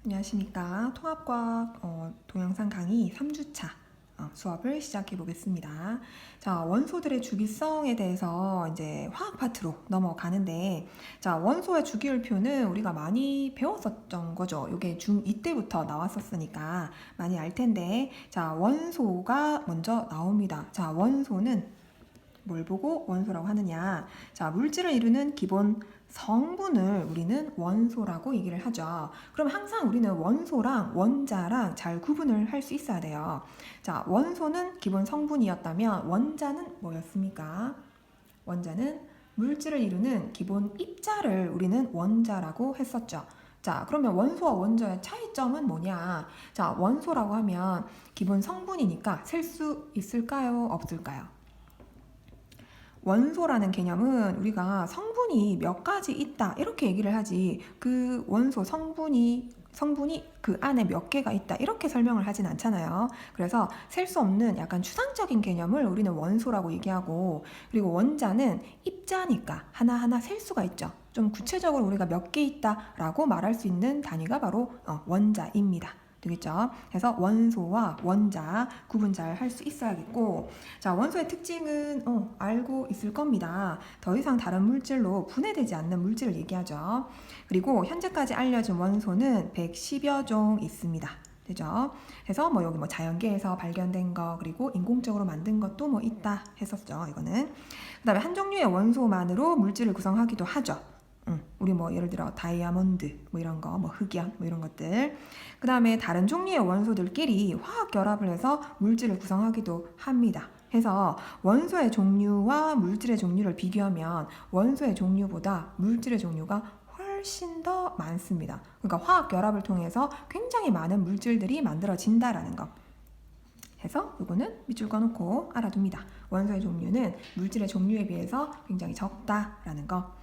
안녕하십니까. 통합과학 동영상 강의 3주차 수업을 시작해 보겠습니다. 자, 원소들의 주기성에 대해서 이제 화학 파트로 넘어가는데, 자, 원소의 주기율표는 우리가 많이 배웠었던 거죠. 이게 중2 때부터 나왔었으니까 많이 알 텐데, 자, 원소가 먼저 나옵니다. 자, 원소는 뭘 보고 원소라고 하느냐? 자, 물질을 이루는 기본 성분을 우리는 원소라고 얘기를 하죠. 그럼 항상 우리는 원소랑 원자랑 잘 구분을 할 수 있어야 돼요. 자, 원소는 기본 성분이었다면 원자는 뭐였습니까? 원자는 물질을 이루는 기본 입자를 우리는 원자라고 했었죠. 자, 그러면 원소와 원자의 차이점은 뭐냐? 자, 원소라고 하면 기본 성분이니까 셀 수 있을까요? 없을까요? 원소라는 개념은 우리가 성분이 몇 가지 있다 이렇게 얘기를 하지, 그 원소 성분이 그 안에 몇 개가 있다 이렇게 설명을 하진 않잖아요. 그래서 셀 수 없는 약간 추상적인 개념을 우리는 원소라고 얘기하고, 그리고 원자는 입자니까 하나하나 셀 수가 있죠. 좀 구체적으로 우리가 몇 개 있다라고 말할 수 있는 단위가 바로 원자입니다. 되겠죠? 그래서 원소와 원자 구분 잘 할 수 있어야겠고, 자, 원소의 특징은 알고 있을 겁니다. 더 이상 다른 물질로 분해되지 않는 물질을 얘기하죠. 그리고 현재까지 알려진 원소는 110여 종 있습니다. 되죠? 그래서 여기 자연계에서 발견된 거, 그리고 인공적으로 만든 것도 있다 했었죠. 이거는. 그다음에 한 종류의 원소만으로 물질을 구성하기도 하죠. 우리 예를 들어 다이아몬드 이런 거, 흑연 이런 것들. 그 다음에 다른 종류의 원소들끼리 화학 결합을 해서 물질을 구성하기도 합니다. 해서 원소의 종류와 물질의 종류를 비교하면 원소의 종류보다 물질의 종류가 훨씬 더 많습니다. 그러니까 화학 결합을 통해서 굉장히 많은 물질들이 만들어진다라는 거. 해서 이거는 밑줄 그어놓고 알아둡니다. 원소의 종류는 물질의 종류에 비해서 굉장히 적다라는 거.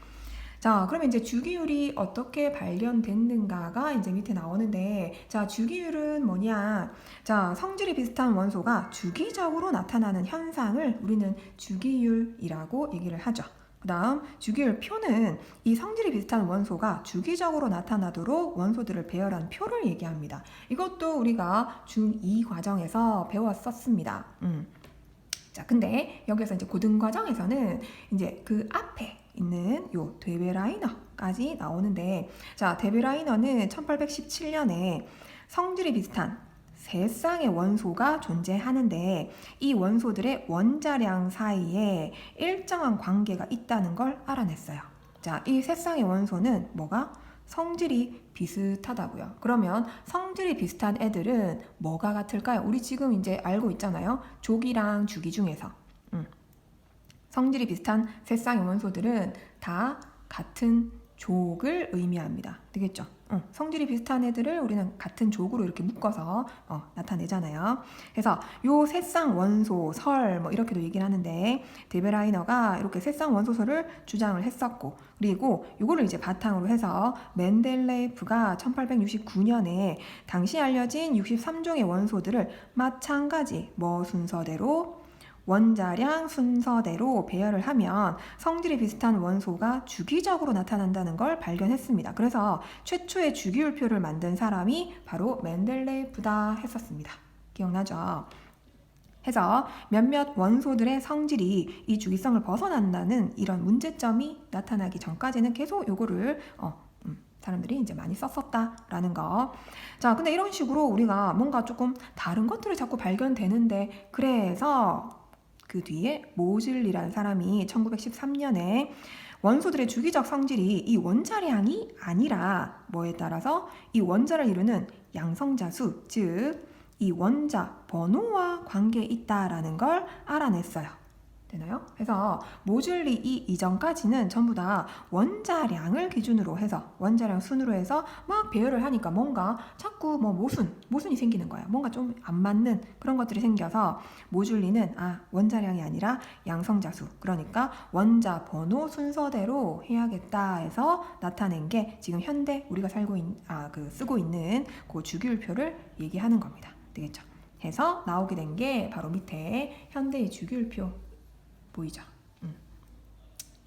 자, 그러면 이제 주기율이 어떻게 발견됐는가가 이제 밑에 나오는데, 자, 주기율은 뭐냐? 자, 성질이 비슷한 원소가 주기적으로 나타나는 현상을 우리는 주기율이라고 얘기를 하죠. 그 다음 주기율 표는 이 성질이 비슷한 원소가 주기적으로 나타나도록 원소들을 배열한 표를 얘기합니다. 이것도 우리가 중2 과정에서 배웠었습니다. 자, 근데 여기서 이제 고등 과정에서는 이제 그 앞에 있는 요 데베라이너까지 나오는데, 자, 데베라이너는 1817년에 성질이 비슷한 세 쌍의 원소가 존재하는데, 이 원소들의 원자량 사이에 일정한 관계가 있다는 걸 알아냈어요. 자, 이 세 쌍의 원소는 뭐가? 성질이 비슷하다고요. 그러면 성질이 비슷한 애들은 뭐가 같을까요? 우리 지금 이제 알고 있잖아요. 족이랑 주기 중에서. 성질이 비슷한 세 쌍의 원소들은 다 같은 족을 의미합니다. 되겠죠? 성질이 비슷한 애들을 우리는 같은 족으로 이렇게 묶어서 나타내잖아요. 그래서 요 세 쌍 원소 설 이렇게도 얘기를 하는데, 데베라이너가 이렇게 세 쌍 원소설을 주장을 했었고, 그리고 요거를 이제 바탕으로 해서 멘델레이프가 1869년에 당시 알려진 63종의 원소들을 마찬가지 순서대로 원자량 순서대로 배열을 하면 성질이 비슷한 원소가 주기적으로 나타난다는 걸 발견했습니다. 그래서 최초의 주기율표를 만든 사람이 바로 멘델레이프다 했었습니다. 기억나죠? 해서 몇몇 원소들의 성질이 이 주기성을 벗어난다는 이런 문제점이 나타나기 전까지는 계속 요거를 사람들이 이제 많이 썼었다라는 거. 자, 근데 이런 식으로 우리가 뭔가 조금 다른 것들이 자꾸 발견되는데, 그래서 그 뒤에 모즐리라는 사람이 1913년에 원소들의 주기적 성질이 이 원자량이 아니라 뭐에 따라서 이 원자를 이루는 양성자수, 즉 이 원자 번호와 관계에 있다라는 걸 알아냈어요. 되나요? 그래서 모즐리 이전까지는 전부 다 원자량을 기준으로 해서, 원자량 순으로 해서 막 배열을 하니까 뭔가 자꾸 모순이 생기는 거야. 뭔가 좀 안 맞는 그런 것들이 생겨서 모즐리는 원자량이 아니라 양성자수, 그러니까 원자 번호 순서대로 해야겠다 해서 나타낸 게 지금 현대 우리가 쓰고 있는 그 주기율표를 얘기하는 겁니다. 되겠죠? 해서 나오게 된 게 바로 밑에 현대의 주기율표 보이죠?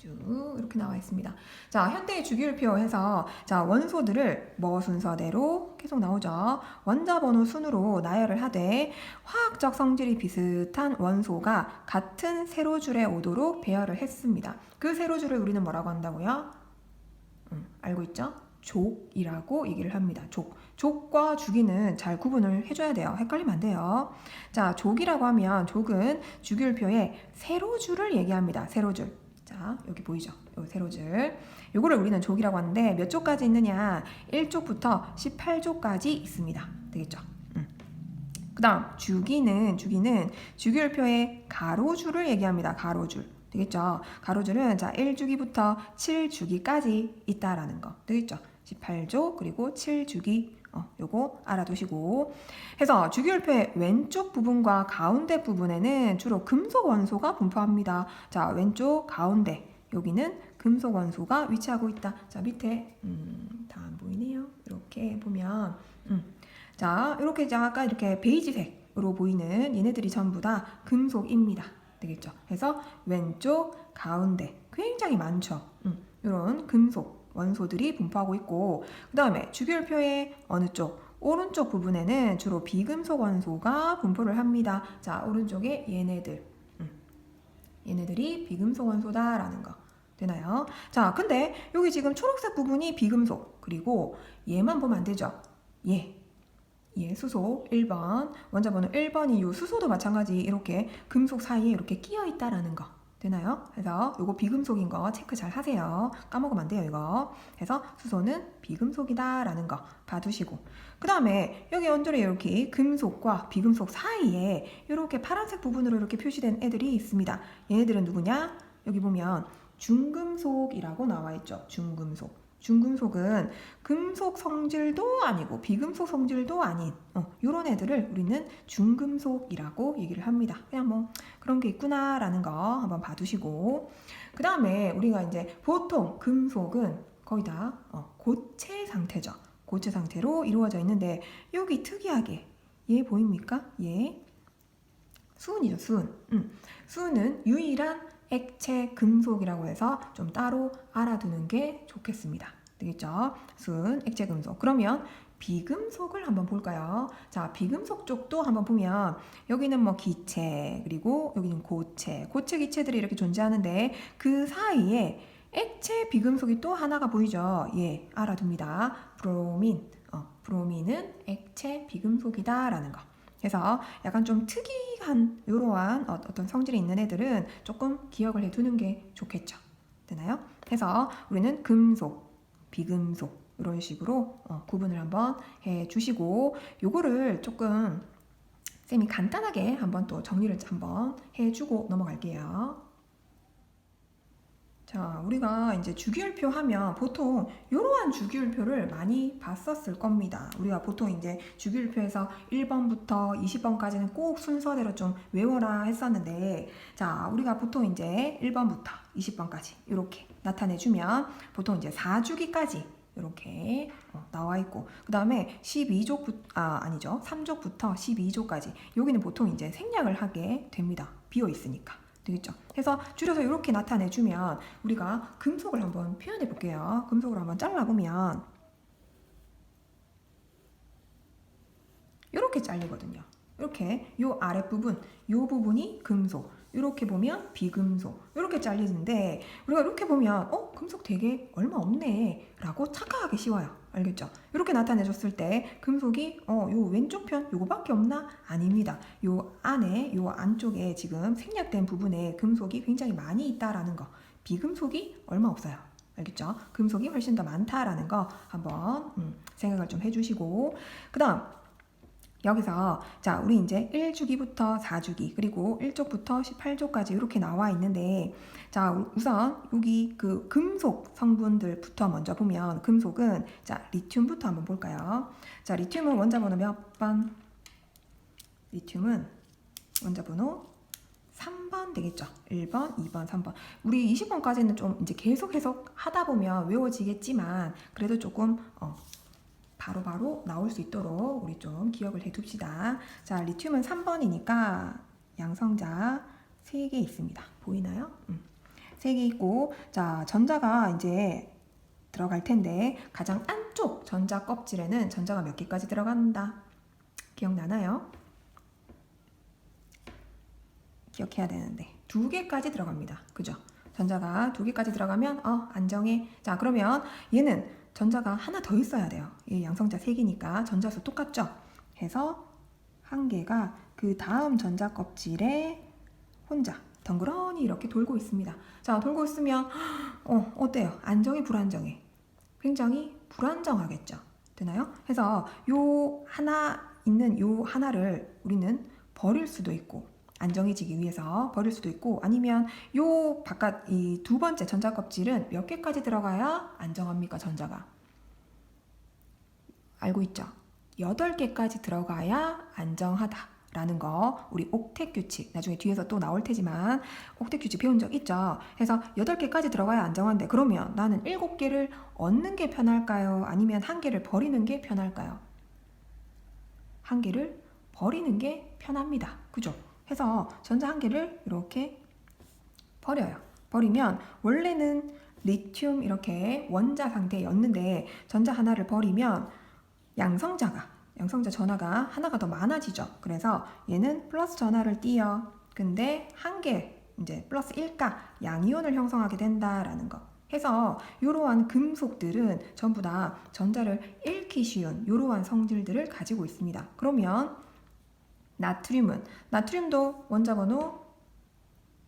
쭉 이렇게 나와 있습니다. 자, 현대의 주기율표 해서 자, 원소들을 뭐 순서대로 계속 나오죠. 원자 번호 순으로 나열을 하되 화학적 성질이 비슷한 원소가 같은 세로줄에 오도록 배열을 했습니다. 그 세로줄을 우리는 뭐라고 한다고요? 알고 있죠? 족이라고 얘기를 합니다. 족과 주기는 잘 구분을 해줘야 돼요. 헷갈리면 안 돼요. 자, 족이라고 하면 족은 주기율표의 세로줄을 얘기합니다. 세로줄. 자, 여기 보이죠? 요 세로줄. 요거를 우리는 족이라고 하는데 몇 족까지 있느냐? 1족부터 18족까지 있습니다. 되겠죠? 그 다음 주기는 주기율표의 가로줄을 얘기합니다. 가로줄. 되겠죠? 가로줄은 자 1주기부터 7주기까지 있다라는 거. 되겠죠? 18조 그리고 7주기 요거 알아두시고 해서 주기율표의 왼쪽 부분과 가운데 부분에는 주로 금속 원소가 분포합니다. 자, 왼쪽 가운데 여기는 금속 원소가 위치하고 있다. 자, 밑에 다 안 보이네요. 이렇게 보면 자, 이렇게 아까 이렇게 베이지색으로 보이는 얘네들이 전부 다 금속입니다. 되겠죠? 그래서 왼쪽, 가운데 굉장히 많죠. 이런 금속 원소들이 분포하고 있고 그 다음에 주기율표의 어느 쪽? 오른쪽 부분에는 주로 비금속 원소가 분포를 합니다. 자, 오른쪽에 얘네들이 비금속 원소다라는 거. 되나요? 자, 근데 여기 지금 초록색 부분이 비금속 그리고 얘만 보면 안 되죠? 수소 1번 원자 번호 1번이 요 수소도 마찬가지 이렇게 금속 사이에 이렇게 끼어 있다라는 거 되나요? 그래서 요거 비금속인 거 체크 잘 하세요. 까먹으면 안 돼요 이거. 그래서 수소는 비금속이다 라는 거 봐두시고 그 다음에 여기 언저리에 이렇게 금속과 비금속 사이에 이렇게 파란색 부분으로 이렇게 표시된 애들이 있습니다. 얘네들은 누구냐? 여기 보면 중금속이라고 나와 있죠. 중금속은 금속 성질도 아니고 비금속 성질도 아닌 이런 애들을 우리는 중금속이라고 얘기를 합니다. 그냥 뭐 그런 게 있구나 라는 거 한번 봐두시고 그 다음에 우리가 이제 보통 금속은 거의 다 고체 상태죠. 고체 상태로 이루어져 있는데 여기 특이하게 얘 보입니까? 얘 수은이죠. 수은은 유일한 액체 금속이라고 해서 좀 따로 알아두는 게 좋겠습니다. 되겠죠? 순 액체 금속. 그러면 비금속을 한번 볼까요? 자, 비금속 쪽도 한번 보면 여기는 뭐 기체 그리고 여기는 고체 기체들이 이렇게 존재하는데 그 사이에 액체 비금속이 또 하나가 보이죠? 예, 알아둡니다. 브로민은 액체 비금속이다 라는 거. 그래서 약간 좀 특이한 이러한 어떤 성질이 있는 애들은 조금 기억을 해두는 게 좋겠죠. 되나요? 그래서 우리는 금속, 비금속 이런 식으로 구분을 한번 해주시고 요거를 조금 쌤이 간단하게 한번 또 정리를 한번 해주고 넘어갈게요. 자, 우리가 이제 주기율표 하면 보통 이러한 주기율표를 많이 봤었을 겁니다. 우리가 보통 이제 주기율표에서 1번부터 20번까지는 꼭 순서대로 좀 외워라 했었는데, 자, 우리가 보통 이제 1번부터 20번까지 이렇게 나타내주면 보통 이제 4주기까지 이렇게 나와 있고, 그 다음에 3족부터 12족까지 여기는 보통 이제 생략을 하게 됩니다. 비어 있으니까. 되겠죠? 그래서 줄여서 이렇게 나타내주면 우리가 금속을 한번 표현해 볼게요. 금속을 한번 잘라보면 이렇게 잘리거든요. 이렇게 요 아랫부분, 요 부분이 금속, 이렇게 보면 비금속, 이렇게 잘리는데 우리가 이렇게 보면 금속 되게 얼마 없네 라고 착각하기 쉬워요. 알겠죠? 이렇게 나타내줬을 때 금속이 요 왼쪽 편 요거밖에 없나? 아닙니다. 요 안에 요 안쪽에 지금 생략된 부분에 금속이 굉장히 많이 있다라는 거. 비금속이 얼마 없어요. 알겠죠? 금속이 훨씬 더 많다라는 거 한번 생각을 좀 해주시고 그 다음 여기서 자 우리 이제 1주기부터 4주기 그리고 1족부터 18족까지 이렇게 나와 있는데 자 우선 여기 그 금속 성분들부터 먼저 보면 금속은 자 리튬부터 한번 볼까요? 자 리튬은 원자번호 몇 번? 리튬은 원자번호 3번 되겠죠. 1번, 2번, 3번. 우리 20번까지는 좀 이제 계속 하다 보면 외워지겠지만 그래도 조금 바로바로 나올 수 있도록 우리 좀 기억을 해둡시다. 자, 리튬은 3번이니까 양성자 3개 있습니다. 보이나요? 세 개 있고, 자, 전자가 이제 들어갈 텐데 가장 안쪽 전자 껍질에는 전자가 몇 개까지 들어간다. 기억나나요? 기억해야 되는데 2개까지 들어갑니다. 그죠? 전자가 2개까지 들어가면 안정해. 자, 그러면 얘는 전자가 하나 더 있어야 돼요. 얘 양성자 3개니까 전자수 똑같죠? 해서 1개가 그 다음 전자 껍질에 혼자 덩그러니 이렇게 돌고 있습니다. 자, 돌고 있으면 어때요? 안정해, 불안정해? 굉장히 불안정하겠죠. 되나요? 그래서 요 하나 있는 요 하나를 우리는 버릴 수도 있고, 안정해지기 위해서 버릴 수도 있고, 아니면 요 바깥 이 두 번째 전자 껍질은 몇 개까지 들어가야 안정합니까? 전자가 알고 있죠? 8개까지 들어가야 안정하다 라는 거, 우리 옥텟 규칙 나중에 뒤에서 또 나올 테지만 옥텟 규칙 배운 적 있죠? 해서 8개까지 들어가야 안정한데, 그러면 나는 7개를 얻는 게 편할까요? 아니면 1개를 버리는 게 편할까요? 1개를 버리는 게 편합니다. 그죠? 해서 전자 1개를 이렇게 버려요. 버리면 원래는 리튬 이렇게 원자 상태였는데 전자 하나를 버리면 양성자 전하가 하나가 더 많아지죠. 그래서 얘는 플러스 전하를 띄어. 근데 1개 이제 플러스 1가 양이온을 형성하게 된다라는 거. 해서 이러한 금속들은 전부 다 전자를 잃기 쉬운 이러한 성질들을 가지고 있습니다. 그러면 나트륨도 원자 번호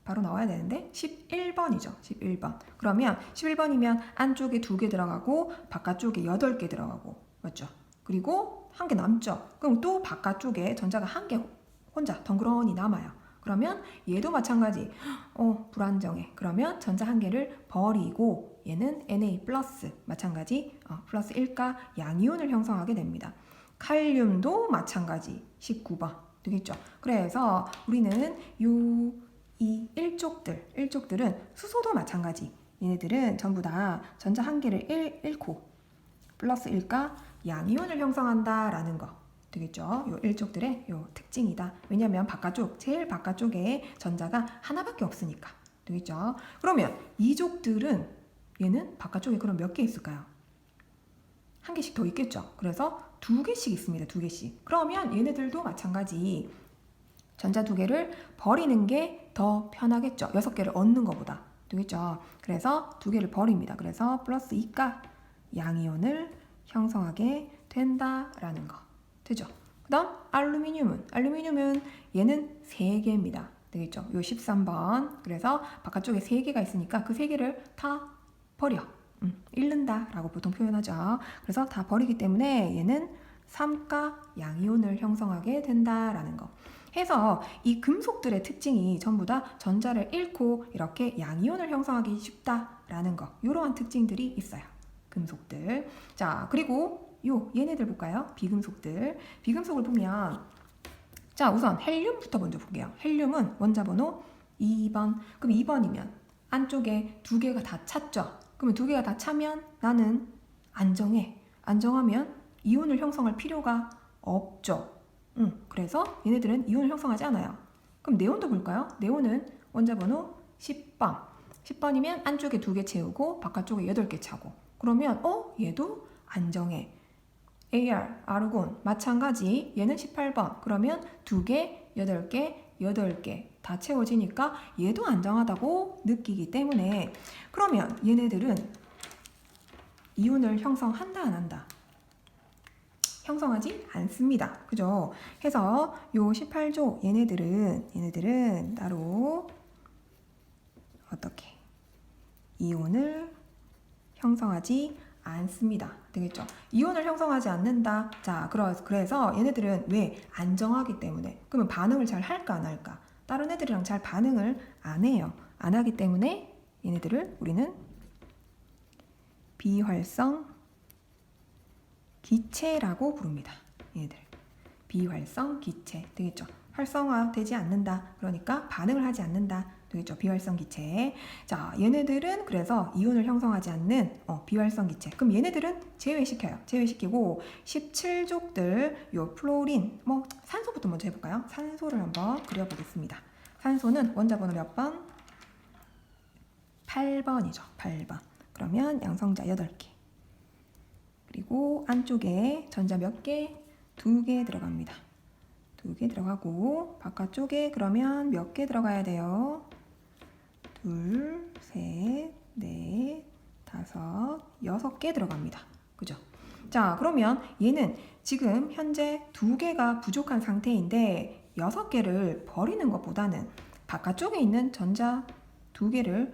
바로 나와야 되는데 11번이죠. 11번. 그러면 11번이면 안쪽에 2개 들어가고 바깥쪽에 8개 들어가고, 맞죠? 그리고 1개 남죠. 그럼 또 바깥쪽에 전자가 1개 혼자 덩그러니 남아요. 그러면 얘도 마찬가지. 불안정해. 그러면 전자 1개를 버리고 얘는 Na 플러스 마찬가지 플러스 1가 양이온을 형성하게 됩니다. 칼륨도 마찬가지 19번 되겠죠. 그래서 우리는 이 일족들은 수소도 마찬가지. 얘네들은 전부 다 전자 1개를 잃고 플러스 1가 양이온을 형성한다라는 거 되겠죠. 요 일족들의 요 특징이다. 왜냐하면 제일 바깥쪽에 전자가 하나밖에 없으니까. 되겠죠. 그러면 이족들은 얘는 바깥쪽에 그럼 몇 개 있을까요? 1개씩 더 있겠죠. 그래서 2개씩 있습니다. 2개씩. 그러면 얘네들도 마찬가지. 전자 2개를 버리는 게 더 편하겠죠. 6개를 얻는 것보다. 되겠죠. 그래서 2개를 버립니다. 그래서 플러스 2가 양이온을 형성하게 된다라는 거. 되죠? 그 다음 알루미늄은 얘는 3개입니다. 되겠죠? 요 13번. 그래서 바깥쪽에 3개가 있으니까 그 3개를 다 버려. 잃는다 라고 보통 표현하죠. 그래서 다 버리기 때문에 얘는 3가 양이온을 형성하게 된다라는 거. 해서 이 금속들의 특징이 전부 다 전자를 잃고 이렇게 양이온을 형성하기 쉽다라는 거. 이러한 특징들이 있어요. 금속들. 자, 그리고 얘네들 볼까요? 비금속을 보면, 자, 우선 헬륨부터 먼저 볼게요. 헬륨은 원자 번호 2번. 그럼 2번이면 안쪽에 2개가 다 찼죠. 그러면 2개가 다 차면 나는 안정해. 안정하면 이온을 형성할 필요가 없죠. 그래서 얘네들은 이온을 형성하지 않아요. 그럼 네온도 볼까요? 네온은 원자 번호 10번. 10번이면 안쪽에 2개 채우고 바깥쪽에 8개 차고. 그러면 얘도 안정해. AR, 아르곤 마찬가지. 얘는 18번. 그러면 2개, 8개 다 채워지니까 얘도 안정하다고 느끼기 때문에, 그러면 얘네들은 이온을 형성한다 안 한다? 형성하지 않습니다. 그죠? 해서 요 18조 얘네들은 따로 어떻게 이온을 형성하지 않습니다. 되겠죠? 이온을 형성하지 않는다. 자, 그래서 얘네들은 왜? 안정하기 때문에. 그러면 반응을 잘 할까 안 할까? 다른 애들이랑 잘 반응을 안 해요. 안 하기 때문에 얘네들을 우리는 비활성 기체라고 부릅니다. 얘네들 비활성 기체 되겠죠. 활성화되지 않는다. 그러니까 반응을 하지 않는다. 되겠죠. 비활성 기체. 자, 얘네들은 그래서 이온을 형성하지 않는 비활성 기체. 그럼 얘네들은 제외시켜요. 제외시키고 17족들 요 플로린, 산소부터 먼저 해볼까요? 산소를 한번 그려보겠습니다. 산소는 원자 번호 몇 번? 8번이죠. 8번. 그러면 양성자 8개. 그리고 안쪽에 전자 몇 개? 2개 들어갑니다. 2개 들어가고 바깥쪽에 그러면 몇 개 들어가야 돼요? 2, 3, 4, 5, 6개 들어갑니다. 그죠? 자, 그러면 얘는 지금 현재 2개가 부족한 상태인데 6개를 버리는 것보다는 바깥쪽에 있는 전자 2개를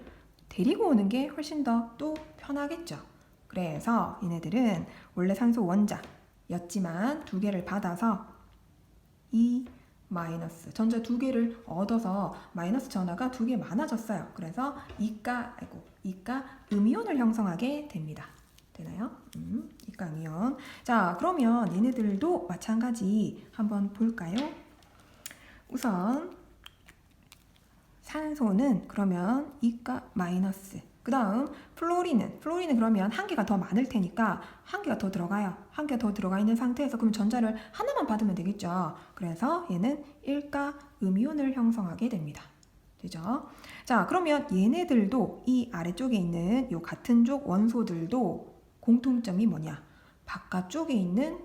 데리고 오는 게 훨씬 더 또 편하겠죠. 그래서 얘네들은 원래 산소 원자였지만 2개를 받아서 이 마이너스 전자 2개를 얻어서 마이너스 전하가 2개 많아졌어요. 그래서 이가 음이온을 형성하게 됩니다. 되나요? 이가 음이온. 자, 그러면 얘네들도 마찬가지 한번 볼까요? 우선 산소는 그러면 이가 마이너스. 그 다음 플로린은 그러면 한 개가 더 많을 테니까 한 개가 더 들어가요. 한 개가 더 들어가 있는 상태에서 그럼 전자를 하나만 받으면 되겠죠. 그래서 얘는 1가 음이온을 형성하게 됩니다. 되죠? 자, 그러면 얘네들도 이 아래쪽에 있는 요 같은 족 원소들도 공통점이 뭐냐? 바깥쪽에 있는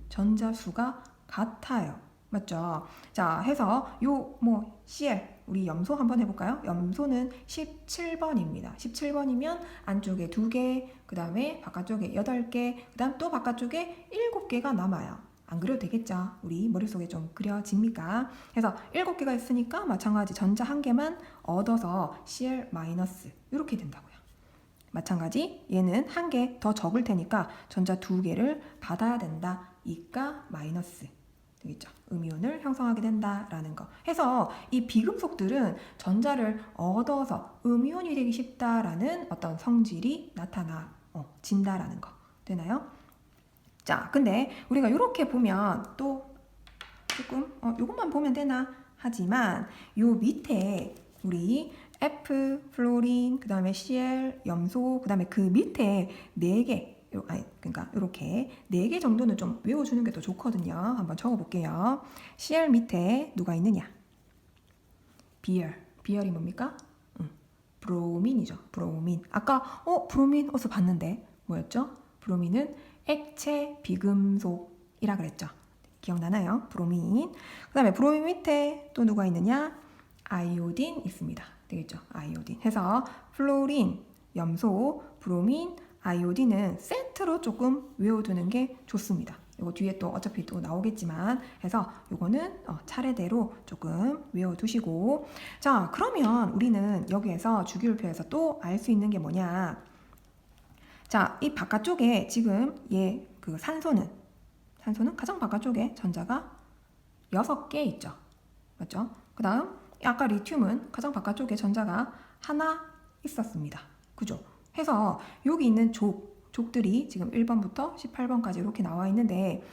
전자 수가 같아요. 맞죠? 자, 해서 요 Cl 우리 염소 한번 해볼까요? 염소는 17번입니다. 17번이면 안쪽에 2개, 그 다음에 바깥쪽에 8개, 그 다음 또 바깥쪽에 7개가 남아요. 안 그려도 되겠죠? 우리 머릿속에 좀 그려집니까? 그래서 7개가 있으니까 마찬가지 전자 1개만 얻어서 Cl- 이렇게 된다고요. 마찬가지 얘는 1개 더 적을 테니까 전자 2개를 받아야 된다. 이가 마이너스. 되겠죠? 음이온을 형성하게 된다라는 거. 해서 이 비금속들은 전자를 얻어서 음이온이 되기 쉽다라는 어떤 성질이 진다라는 거. 되나요? 자, 근데 우리가 이렇게 보면 또 조금 이것만 보면 되나 하지만 요 밑에 우리 F 플로린, 그 다음에 Cl 염소, 그 다음에 그 밑에 4개 그러니까 이렇게 4개 정도는 좀 외워주는 게 더 좋거든요. 한번 적어볼게요. Cl 밑에 누가 있느냐? 비열이 뭡니까? 브로민이죠. 브로민. 아까 브로민 어디서 봤는데 뭐였죠? 브로민은 액체 비금속이라 그랬죠. 기억나나요? 브로민. 그 다음에 브로민 밑에 또 누가 있느냐? 아이오딘 있습니다. 되겠죠? 아이오딘. 해서 플로린, 염소, 브로민, 아이오딘은 세트로 조금 외워두는 게 좋습니다. 이거 뒤에 또 어차피 또 나오겠지만 해서 이거는 차례대로 조금 외워두시고. 자, 그러면 우리는 여기에서 주기율표에서 또 알 수 있는 게 뭐냐? 자, 이 바깥쪽에 지금 그 산소는 가장 바깥쪽에 전자가 6개 있죠. 맞죠? 그 다음 아까 리튬은 가장 바깥쪽에 전자가 하나 있었습니다. 그죠? 해서 여기 있는 족들이 지금 1번부터 18번까지 이렇게 나와 있는데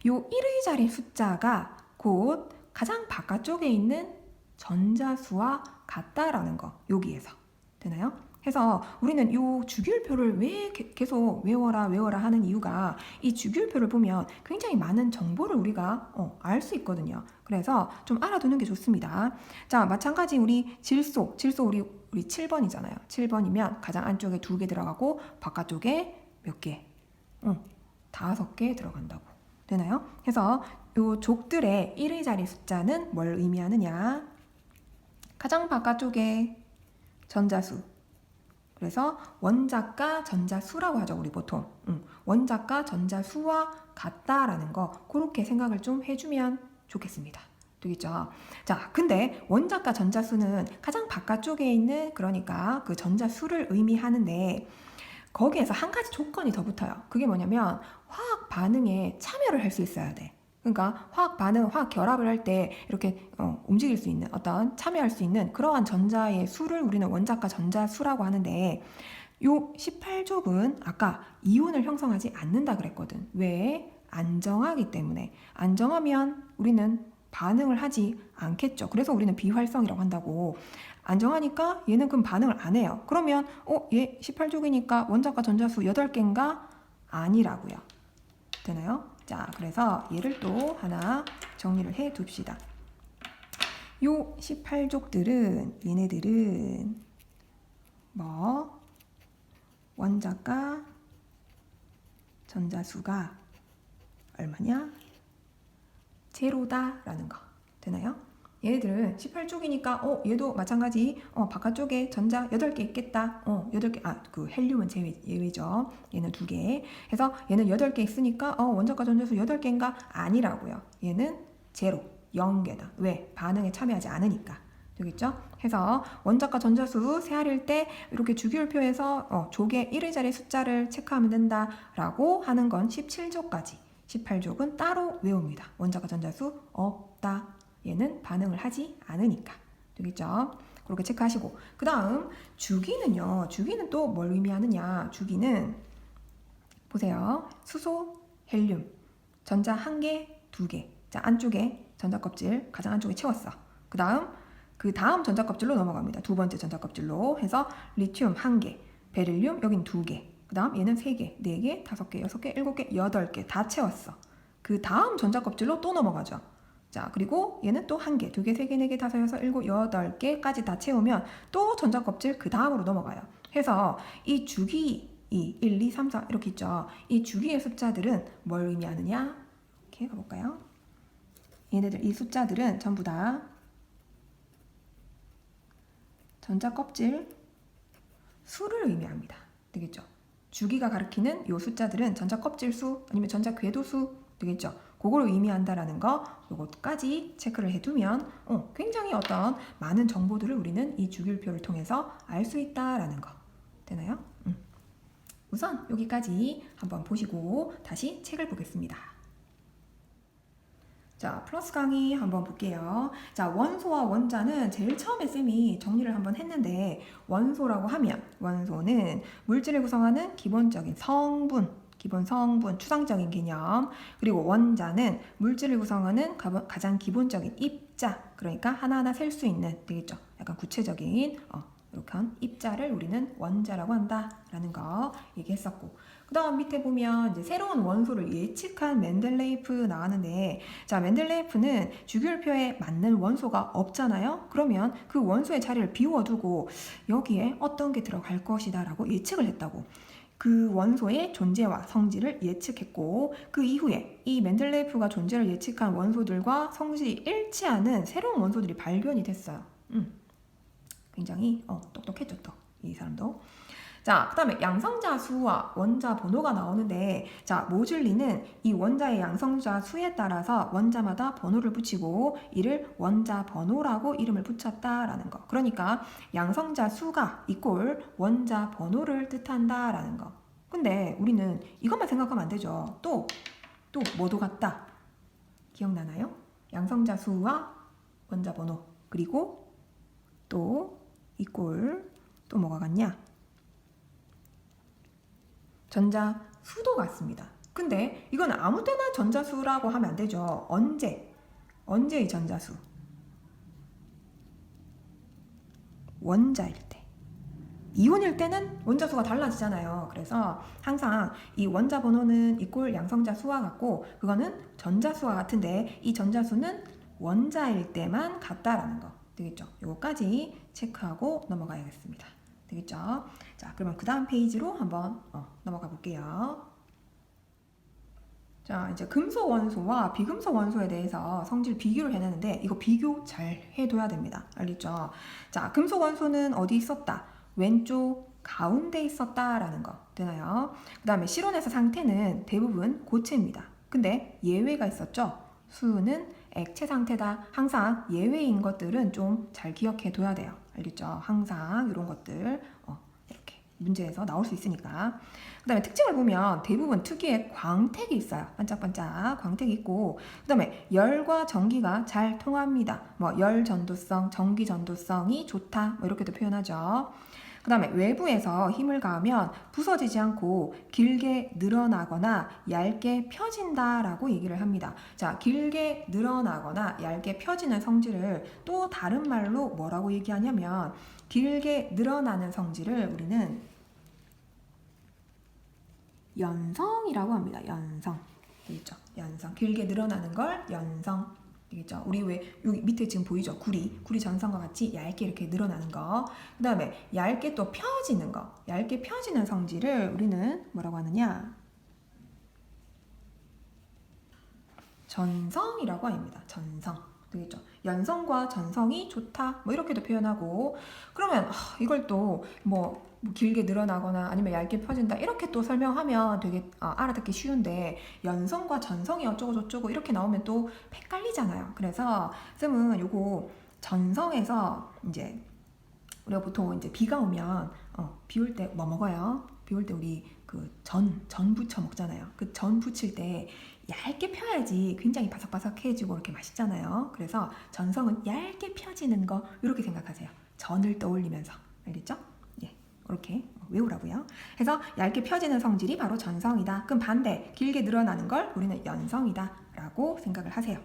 요 1의 자리 숫자가 곧 가장 바깥쪽에 있는 전자수와 같다라는 거. 여기에서. 되나요? 해서 우리는 요 주기율표를 왜 계속 외워라 하는 이유가 이 주기율표를 보면 굉장히 많은 정보를 우리가 알 수 있거든요. 그래서 좀 알아두는 게 좋습니다. 자, 마찬가지 우리 질소 우리 7번이잖아요. 7번이면 가장 안쪽에 2개 들어가고 바깥쪽에 몇 개? 5개 들어간다고. 되나요? 그래서 요 족들의 1의 자리 숫자는 뭘 의미하느냐? 가장 바깥쪽에 전자수. 그래서 원자가 전자수라고 하죠. 우리 보통. 원자가 전자수와 같다라는 거 그렇게 생각을 좀 해주면 좋겠습니다. 되겠죠? 자, 근데 원자가 전자수는 가장 바깥쪽에 있는 그러니까 그 전자수를 의미하는데 거기에서 한 가지 조건이 더 붙어요. 그게 뭐냐면 화학 반응에 참여를 할 수 있어야 돼. 그러니까 화학 결합을 할 때 이렇게 움직일 수 있는 참여할 수 있는 그러한 전자의 수를 우리는 원자가 전자수라고 하는데 요 18족은 아까 이온을 형성하지 않는다 그랬거든. 왜? 안정하기 때문에. 안정하면 우리는 반응을 하지 않겠죠. 그래서 우리는 비활성이라고 한다고. 안정하니까 얘는 그럼 반응을 안 해요. 그러면 얘 18족이니까 원자가 전자수 8개인가? 아니라고요. 되나요? 자, 그래서 얘를 또 하나 정리를 해 둡시다. 요 18족들은 얘네들은 뭐 원자가 전자수가 얼마냐? 제로다라는 거. 되나요? 얘네들은 18쪽이니까 얘도 마찬가지 바깥쪽에 전자 8개 있겠다. 8개. 그 헬륨은 예외죠. 얘는 2개. 그래서 얘는 8개 있으니까 원자과 전자수 8개인가? 아니라고요. 얘는 제로, 0개다. 왜? 반응에 참여하지 않으니까. 되겠죠? 해서 원자과 전자수 세알일 때 이렇게 주기율표에서 조개 1의 자리 숫자를 체크하면 된다라고 하는 건 17조까지. 18족은 따로 외웁니다. 원자과 전자수 없다. 얘는 반응을 하지 않으니까. 되겠죠? 그렇게 체크하시고. 그 다음 주기는요. 주기는 또 뭘 의미하느냐. 주기는 보세요. 수소, 헬륨. 전자 1개, 2개. 자, 안쪽에 전자 껍질 가장 안쪽에 채웠어. 그 다음 전자 껍질로 넘어갑니다. 두 번째 전자 껍질로 해서 리튬 1개, 베릴륨 여긴 2개. 그 다음 얘는 3개, 4개, 5개, 6개, 7개, 8개 다 채웠어. 그 다음 전자 껍질로 또 넘어가죠. 자, 그리고 얘는 또 1개, 2개, 3개, 4개, 5, 6, 7, 8개까지 다 채우면 또 전자 껍질 그 다음으로 넘어가요. 해서 이 주기 1, 2, 3, 4 이렇게 있죠. 이 주기의 숫자들은 뭘 의미하느냐? 이렇게 가볼까요? 얘네들 이 숫자들은 전부 다 전자 껍질 수를 의미합니다. 되겠죠? 주기가 가리키는 이 숫자들은 전자 껍질 수 아니면 전자 궤도 수 되겠죠? 그걸 의미한다라는 거 요것까지 체크를 해두면 굉장히 어떤 많은 정보들을 우리는 이 주기율표를 통해서 알 수 있다라는 거. 되나요? 우선 여기까지 한번 보시고 다시 책을 보겠습니다. 자, 플러스 강의 한번 볼게요. 자, 원소와 원자는 제일 처음에 쌤이 정리를 한번 했는데 원소라고 하면 원소는 물질을 구성하는 기본적인 성분, 기본 성분, 추상적인 개념. 그리고 원자는 물질을 구성하는 가장 기본적인 입자, 그러니까 하나하나 셀 수 있는, 되겠죠? 약간 구체적인 이렇게 한 입자를 우리는 원자라고 한다라는 거 얘기했었고, 그 다음 밑에 보면 이제 새로운 원소를 예측한 멘델레이프 나왔는데, 자, 멘델레이프는 주기율표에 맞는 원소가 없잖아요. 그러면 그 원소의 자리를 비워두고 여기에 어떤 게 들어갈 것이다 라고 예측을 했다고. 그 원소의 존재와 성질을 예측했고, 그 이후에 이 멘델레이프가 존재를 예측한 원소들과 성질이 일치하는 새로운 원소들이 발견이 됐어요. 굉장히 똑똑했죠, 또 이 사람도. 자, 그 다음에 양성자 수와 원자 번호가 나오는데, 자, 모듈리는 이 원자의 양성자 수에 따라서 원자마다 번호를 붙이고 이를 원자 번호라고 이름을 붙였다라는 거. 그러니까 양성자 수가 이꼴 원자 번호를 뜻한다라는 거. 근데 우리는 이것만 생각하면 안 되죠. 또 뭐도 같다. 기억나나요? 양성자 수와 원자 번호, 그리고 또 이꼴 또 뭐가 같냐? 전자 수도 같습니다. 근데 이건 아무 때나 전자수라고 하면 안 되죠. 언제의 전자수? 원자일 때. 이온일 때는 원자수가 달라지잖아요. 그래서 항상 이 원자 번호는 이꼴 양성자 수와 같고, 그거는 전자수와 같은데 이 전자수는 원자일 때만 같다라는 거. 되겠죠? 요거까지 체크하고 넘어가야겠습니다. 되겠죠? 자, 그러면 그 다음 페이지로 한번 넘어가 볼게요. 자, 이제 금속 원소와 비금속 원소에 대해서 성질 비교를 해내는데, 이거 비교 잘 해둬야 됩니다. 알겠죠? 자, 금속 원소는 어디 있었다? 왼쪽 가운데 있었다라는 거. 되나요? 그 다음에 실온에서 상태는 대부분 고체입니다. 근데 예외가 있었죠? 수는 액체 상태다. 항상 예외인 것들은 좀 잘 기억해 둬야 돼요. 알겠죠? 항상 이런 것들 이렇게 문제에서 나올 수 있으니까. 그 다음에 특징을 보면 대부분 특유의 광택이 있어요. 반짝반짝 광택이 있고, 그 다음에 열과 전기가 잘 통합니다. 뭐 열 전도성, 전기 전도성이 좋다, 뭐 이렇게도 표현하죠. 그 다음에 외부에서 힘을 가하면 부서지지 않고 길게 늘어나거나 얇게 펴진다라고 얘기를 합니다. 자, 길게 늘어나거나 얇게 펴지는 성질을 또 다른 말로 뭐라고 얘기하냐면, 길게 늘어나는 성질을 우리는 연성이라고 합니다. 연성. 되겠죠? 연성. 길게 늘어나는 걸 연성. 되겠죠? 우리 왜 여기 밑에 지금 보이죠? 구리 전선과 같이 얇게 이렇게 늘어나는 거. 그 다음에 얇게 또 펴지는 거. 얇게 펴지는 성질을 우리는 뭐라고 하느냐? 전성이라고 합니다. 전성. 되겠죠? 연성과 전성이 좋다. 뭐 이렇게도 표현하고. 그러면 이걸 또 뭐 길게 늘어나거나 아니면 얇게 펴진다 이렇게 또 설명하면 되게 알아듣기 쉬운데 연성과 전성이 어쩌고 저쩌고 이렇게 나오면 또 헷갈리잖아요. 그래서 쌤은 요거 전성에서 이제 우리가 보통 이제 비가 오면 비 올 때 뭐 먹어요? 비 올 때 우리 그 전 부쳐 먹잖아요. 그 전 부칠 때 얇게 펴야지 굉장히 바삭바삭해지고 이렇게 맛있잖아요. 그래서 전성은 얇게 펴지는 거 이렇게 생각하세요. 전을 떠올리면서. 알겠죠? 예, 이렇게 외우라고요. 그래서 얇게 펴지는 성질이 바로 전성이다. 그럼 반대, 길게 늘어나는 걸 우리는 연성이다 라고 생각을 하세요.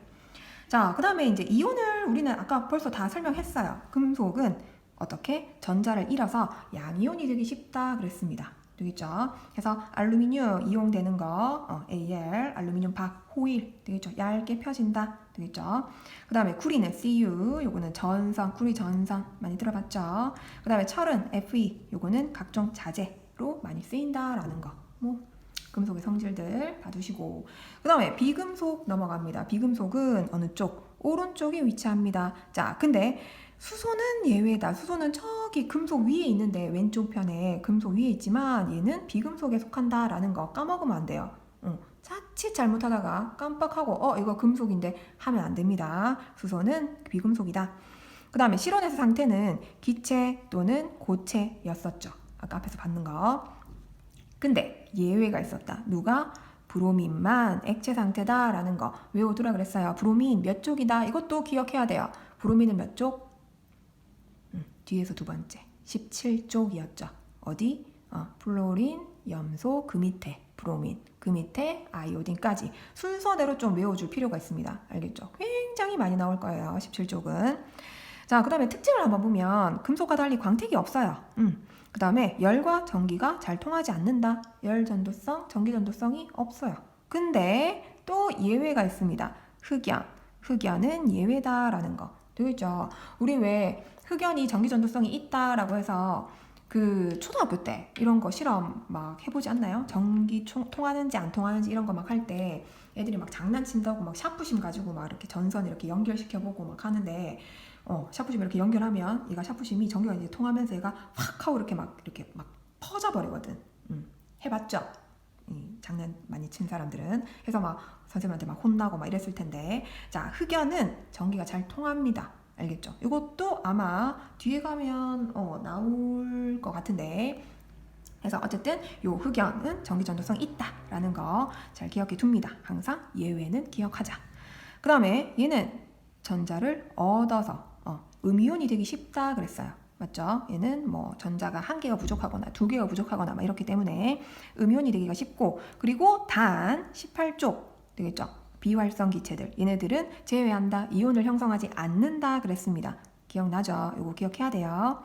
자, 그 다음에 이제 이온을 우리는 아까 벌써 다 설명했어요. 금속은 어떻게? 전자를 잃어서 양이온이 되기 쉽다 그랬습니다. 되겠죠? 그래서 알루미늄 이용되는 거 AL, 알루미늄 박, 호일 되겠죠? 얇게 펴진다 되겠죠? 그 다음에 구리는 CU, 요거는 전선, 구리 전선 많이 들어봤죠? 그 다음에 철은 FE, 요거는 각종 자재로 많이 쓰인다라는 거. 뭐 금속의 성질들 봐두시고, 그 다음에 비금속 넘어갑니다. 비금속은 어느 쪽? 오른쪽에 위치합니다. 자, 근데 수소는 예외다. 수소는 저기 금속 위에 있는데 왼쪽 편에 금속 위에 있지만 얘는 비금속에 속한다라는 거 까먹으면 안 돼요. 자칫 잘못하다가 깜빡하고 이거 금속인데 하면 안 됩니다. 수소는 비금속이다. 그 다음에 실온에서 상태는 기체 또는 고체였었죠. 아까 앞에서 봤는 거. 근데 예외가 있었다. 누가? 브로민만 액체 상태다라는 거 외워두라 그랬어요. 브로민 몇 쪽이다. 이것도 기억해야 돼요. 브로민은 몇 쪽? 뒤에서 두 번째 17쪽이었죠. 어디? 플로린, 염소 그 밑에 브로민, 그 밑에 아이오딘까지 순서대로 좀 외워줄 필요가 있습니다. 알겠죠? 굉장히 많이 나올 거예요. 17쪽은. 자, 그 다음에 특징을 한번 보면 금속과 달리 광택이 없어요. 그 다음에 열과 전기가 잘 통하지 않는다. 열 전도성, 전기 전도성이 없어요. 근데 또 예외가 있습니다. 흑연. 흑연은 예외다라는 거. 되겠죠? 우리 왜 흑연이 전기 전도성이 있다라고 해서 그 초등학교 때 이런 거 실험 막 해보지 않나요? 전기 통하는지 안 통하는지 이런 거 막 할 때 애들이 막 장난친다고 막 샤프심 가지고 막 이렇게 전선 이렇게 연결시켜보고 막 하는데 샤프심 이렇게 연결하면 얘가 샤프심이 전기가 이제 통하면서 얘가 확 하고 이렇게 막 퍼져버리거든. 해봤죠? 장난 많이 친 사람들은. 그래서 막 선생님한테 막 혼나고 막 이랬을 텐데, 자, 흑연은 전기가 잘 통합니다. 알겠죠? 이것도 아마 뒤에 가면 나올 것 같은데, 그래서 어쨌든 요 흑연은 전기 전도성이 있다라는 거 잘 기억해 둡니다. 항상 예외는 기억하자. 그 다음에 얘는 전자를 얻어서 음이온이 되기 쉽다 그랬어요. 맞죠? 얘는 뭐 전자가 한 개가 부족하거나 두 개가 부족하거나 막 이렇기 때문에 음이온이 되기가 쉽고, 그리고 단 18쪽 되겠죠? 비활성 기체들, 얘네들은 제외한다. 이온을 형성하지 않는다 그랬습니다. 기억나죠? 이거 기억해야 돼요.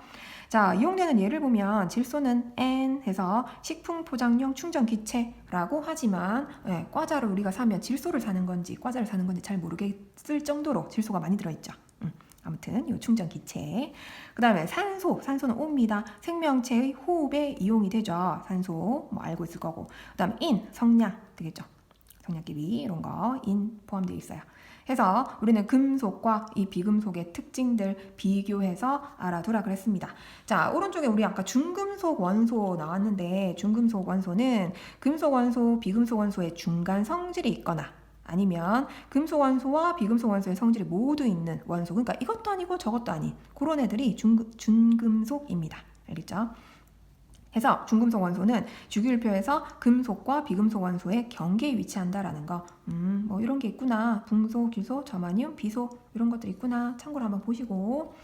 자, 이용되는 예를 보면 질소는 N 해서 식품 포장용 충전 기체라고 하지만 과자를 우리가 사면 질소를 사는 건지 과자를 사는 건지 잘 모르겠을 정도로 질소가 많이 들어있죠. 아무튼 이 충전 기체. 그 다음에 산소는 O입니다. 생명체의 호흡에 이용이 되죠. 산소 뭐 알고 있을 거고. 그 다음 성냥 되겠죠. 성냥개비 이런 거 포함되어 있어요. 해서 우리는 금속과 이 비금속의 특징들 비교해서 알아두라 그랬습니다. 자, 오른쪽에 우리 아까 중금속 원소 나왔는데, 중금속 원소는 금속 원소, 비금속 원소의 중간 성질이 있거나 아니면 금속 원소와 비금속 원소의 성질이 모두 있는 원소, 그러니까 이것도 아니고 저것도 아닌 그런 애들이 준금속입니다. 알겠죠? 해서 중금속 원소는 주기율표에서 금속과 비금속 원소의 경계에 위치한다라는 거. 뭐 이런 게 있구나. 붕소, 규소, 저마늄, 비소 이런 것들이 있구나. 참고로 한번 보시고.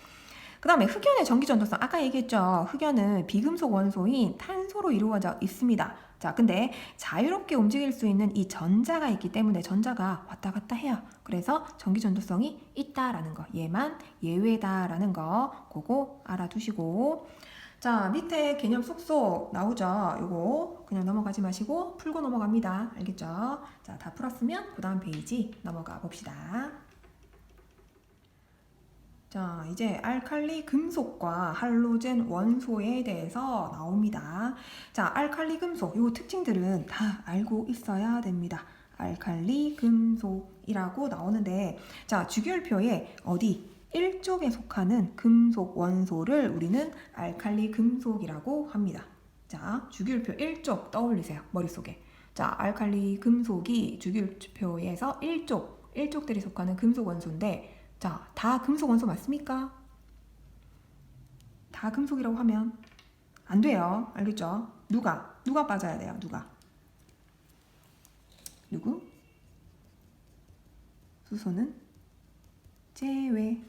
그 다음에 흑연의 전기 전도성. 아까 얘기했죠. 흑연은 비금속 원소인 탄소로 이루어져 있습니다. 자, 근데 자유롭게 움직일 수 있는 이 전자가 있기 때문에 전자가 왔다 갔다 해요. 그래서 전기 전도성이 있다라는 거. 얘만 예외다라는 거. 그거 알아두시고. 자, 밑에 개념 쏙쏙 나오죠. 요거 그냥 넘어가지 마시고 풀고 넘어갑니다. 알겠죠? 자, 다 풀었으면 그 다음 페이지 넘어가 봅시다. 자, 이제 알칼리 금속과 할로젠 원소에 대해서 나옵니다. 자, 알칼리 금속, 요 특징들은 다 알고 있어야 됩니다. 알칼리 금속이라고 나오는데, 자, 주기율표에 어디 1쪽에 속하는 금속 원소를 우리는 알칼리 금속이라고 합니다. 자, 주기율표 1쪽 떠올리세요. 머릿속에. 자, 알칼리 금속이 주기율표에서 1쪽들이 속하는 금속 원소인데, 자, 다 금속 원소 맞습니까? 다 금속이라고 하면 안 돼요. 알겠죠? 누가 빠져야 돼요? 누구? 수소는 제외.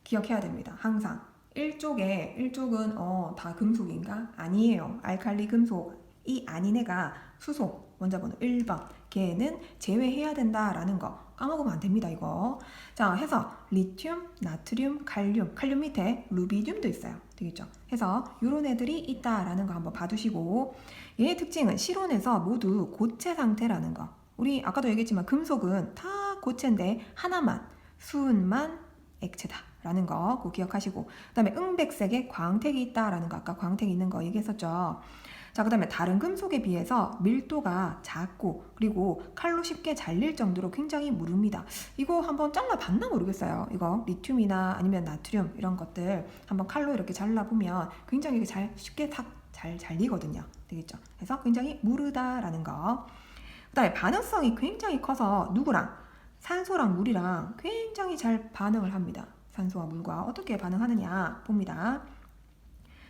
기억해야 됩니다. 항상. 1쪽은 다 금속인가? 아니에요. 알칼리 금속이 아닌 애가 수소, 원자번호 1번. 걔는 제외해야 된다라는 거 까먹으면 안 됩니다. 이거. 자, 해서 리튬, 나트륨, 칼륨 밑에 루비듐도 있어요. 되겠죠? 해서 이런 애들이 있다라는 거 한번 봐두시고, 얘의 특징은 실온에서 모두 고체 상태라는 거. 우리 아까도 얘기했지만 금속은 다 고체인데 하나만, 수은만 액체다라는 거 꼭 기억하시고, 그 다음에 은백색의 광택이 있다라는 거, 아까 광택 있는 거 얘기했었죠. 자, 그 다음에 다른 금속에 비해서 밀도가 작고, 그리고 칼로 쉽게 잘릴 정도로 굉장히 무릅니다. 이거 한번 잘라봤나 모르겠어요. 이거 리튬이나 아니면 나트륨 이런 것들 한번 칼로 이렇게 잘라보면 굉장히 쉽게 잘 잘리거든요. 되겠죠? 그래서 굉장히 무르다라는 거. 그 다음에 반응성이 굉장히 커서 누구랑? 산소랑 물이랑 굉장히 잘 반응을 합니다. 산소와 물과 어떻게 반응하느냐 봅니다.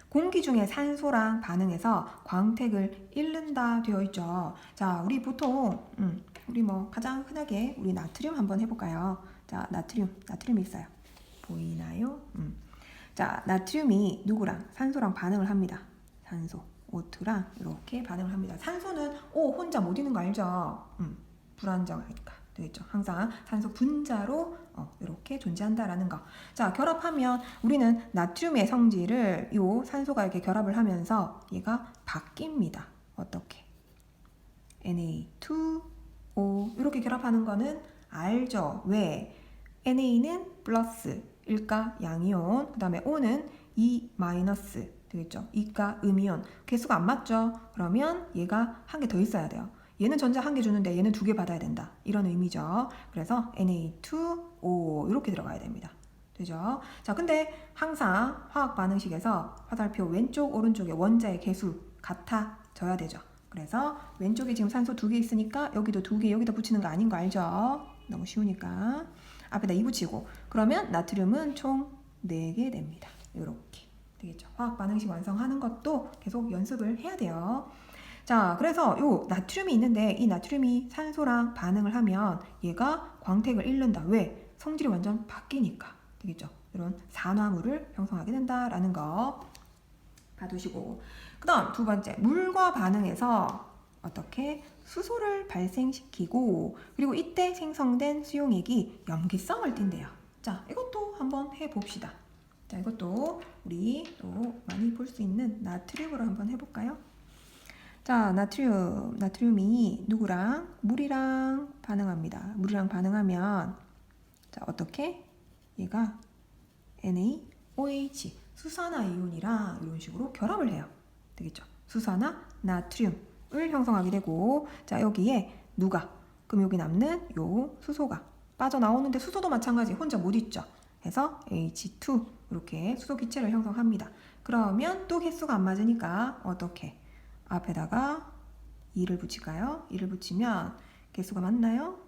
공기 중에 산소랑 반응해서 광택을 잃는다 되어 있죠. 자, 우리 보통 우리 가장 흔하게 우리 나트륨 한번 해볼까요? 자, 나트륨이 있어요. 보이나요? 자, 나트륨이 누구랑? 산소랑 반응을 합니다. 산소, O2랑 이렇게 반응을 합니다. 산소는 혼자 못 있는 거 알죠? 불안정하니까. 되겠죠. 항상 산소 분자로 이렇게 존재한다라는 거. 자, 결합하면 우리는 나트륨의 성질을 요 산소가 이렇게 결합을 하면서 얘가 바뀝니다. 어떻게? Na2O 이렇게 결합하는 거는 알죠. 왜? Na는 플러스일까 양이온, 그 다음에 O는 E 마이너스 되겠죠. 이가 음이온. 개수가 안 맞죠? 그러면 얘가 한 개 더 있어야 돼요. 얘는 전자 한 개 주는데 얘는 2개 받아야 된다. 이런 의미죠. 그래서 Na2O 이렇게 들어가야 됩니다. 되죠? 자, 근데 항상 화학 반응식에서 화살표 왼쪽 오른쪽에 원자의 개수 같아져야 되죠. 그래서 왼쪽에 지금 산소 2개 있으니까 여기도 2개 여기다 붙이는 거 아닌 거 알죠? 너무 쉬우니까 앞에다 2 붙이고, 그러면 나트륨은 총 4개 됩니다. 이렇게 되겠죠. 화학 반응식 완성하는 것도 계속 연습을 해야 돼요. 자, 그래서 요 나트륨이 있는데 이 나트륨이 산소랑 반응을 하면 얘가 광택을 잃는다. 왜? 성질이 완전 바뀌니까. 되겠죠? 이런 산화물을 형성하게 된다라는 거 봐두시고, 그 다음 두 번째, 물과 반응해서 어떻게 수소를 발생시키고, 그리고 이때 생성된 수용액이 염기성을 띈대요. 자, 이것도 한번 해봅시다. 자, 이것도 우리 또 많이 볼 수 있는 나트륨으로 한번 해볼까요? 자, 나트륨이 누구랑? 물이랑 반응합니다. 물이랑 반응하면 자, 어떻게? 얘가 NaOH 수산화 이온이랑 이런 식으로 결합을 해요. 되겠죠? 수산화 나트륨을 형성하게 되고, 자, 여기에 그럼 여기 남는 요 수소가 빠져나오는데, 수소도 마찬가지 혼자 못 있죠. 해서 H2 이렇게 수소 기체를 형성합니다. 그러면 또 개수가 안 맞으니까 어떻게? 앞에다가 2를 붙일까요? 2를 붙이면 개수가 맞나요?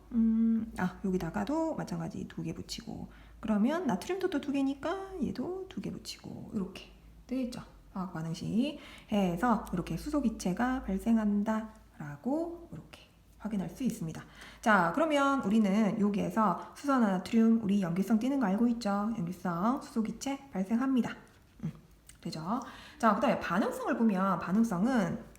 여기다가도 마찬가지 2개 붙이고, 그러면 나트륨도 또 2개니까 얘도 2개 붙이고, 이렇게 되겠죠. 화학 반응식 해서 이렇게 수소 기체가 발생한다 라고 이렇게 확인할 수 있습니다. 자, 그러면 우리는 여기에서 수소나 나트륨 우리 염기성 띄는 거 알고 있죠? 염기성 수소 기체 발생합니다. 되죠? 자, 그 다음에 반응성을 보면, 반응성은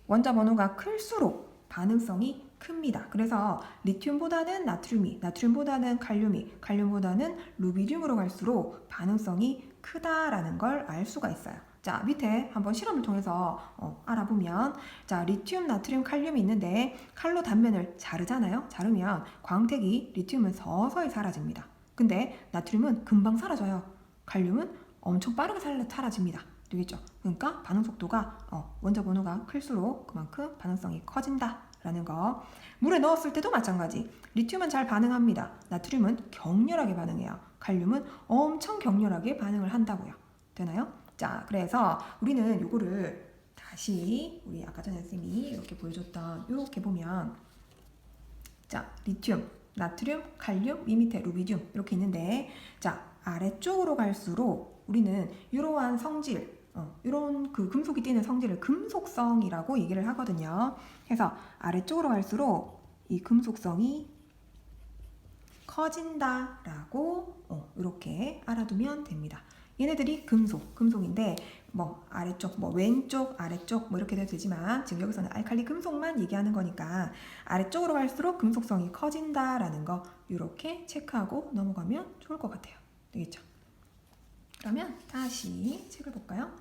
원자 번호가 클수록 반응성이 큽니다. 그래서 리튬보다는 나트륨보다는 칼륨보다는 루비듐으로 갈수록 반응성이 크다라는 걸 알 수가 있어요. 자, 밑에 한번 실험을 통해서 알아보면, 자, 리튬, 나트륨, 칼륨이 있는데 칼로 단면을 자르잖아요. 자르면 광택이 리튬은 서서히 사라집니다. 근데 나트륨은 금방 사라져요. 칼륨은 엄청 빠르게 사라집니다. 되겠죠? 그러니까 반응 속도가 원자 번호가 클수록 그만큼 반응성이 커진다라는 거. 물에 넣었을 때도 마찬가지. 리튬은 잘 반응합니다. 나트륨은 격렬하게 반응해요. 칼륨은 엄청 격렬하게 반응을 한다고요. 되나요? 자, 그래서 우리는 요거를 다시 우리 아까 전에 쌤이 이렇게 보여줬던 이렇게 보면 자, 리튬, 나트륨, 칼륨, 이 밑에 루비듐 이렇게 있는데 자, 아래쪽으로 갈수록 우리는 이러한 성질 이런 그 금속이 띠는 성질을 금속성이라고 얘기를 하거든요. 그래서 아래쪽으로 갈수록 이 금속성이 커진다라고 이렇게 알아두면 됩니다. 얘네들이 금속인데 뭐 아래쪽, 뭐 왼쪽, 아래쪽 뭐 이렇게 돼도 되지만 지금 여기서는 알칼리 금속만 얘기하는 거니까 아래쪽으로 갈수록 금속성이 커진다라는 거 이렇게 체크하고 넘어가면 좋을 것 같아요. 되겠죠? 그러면 다시 책을 볼까요?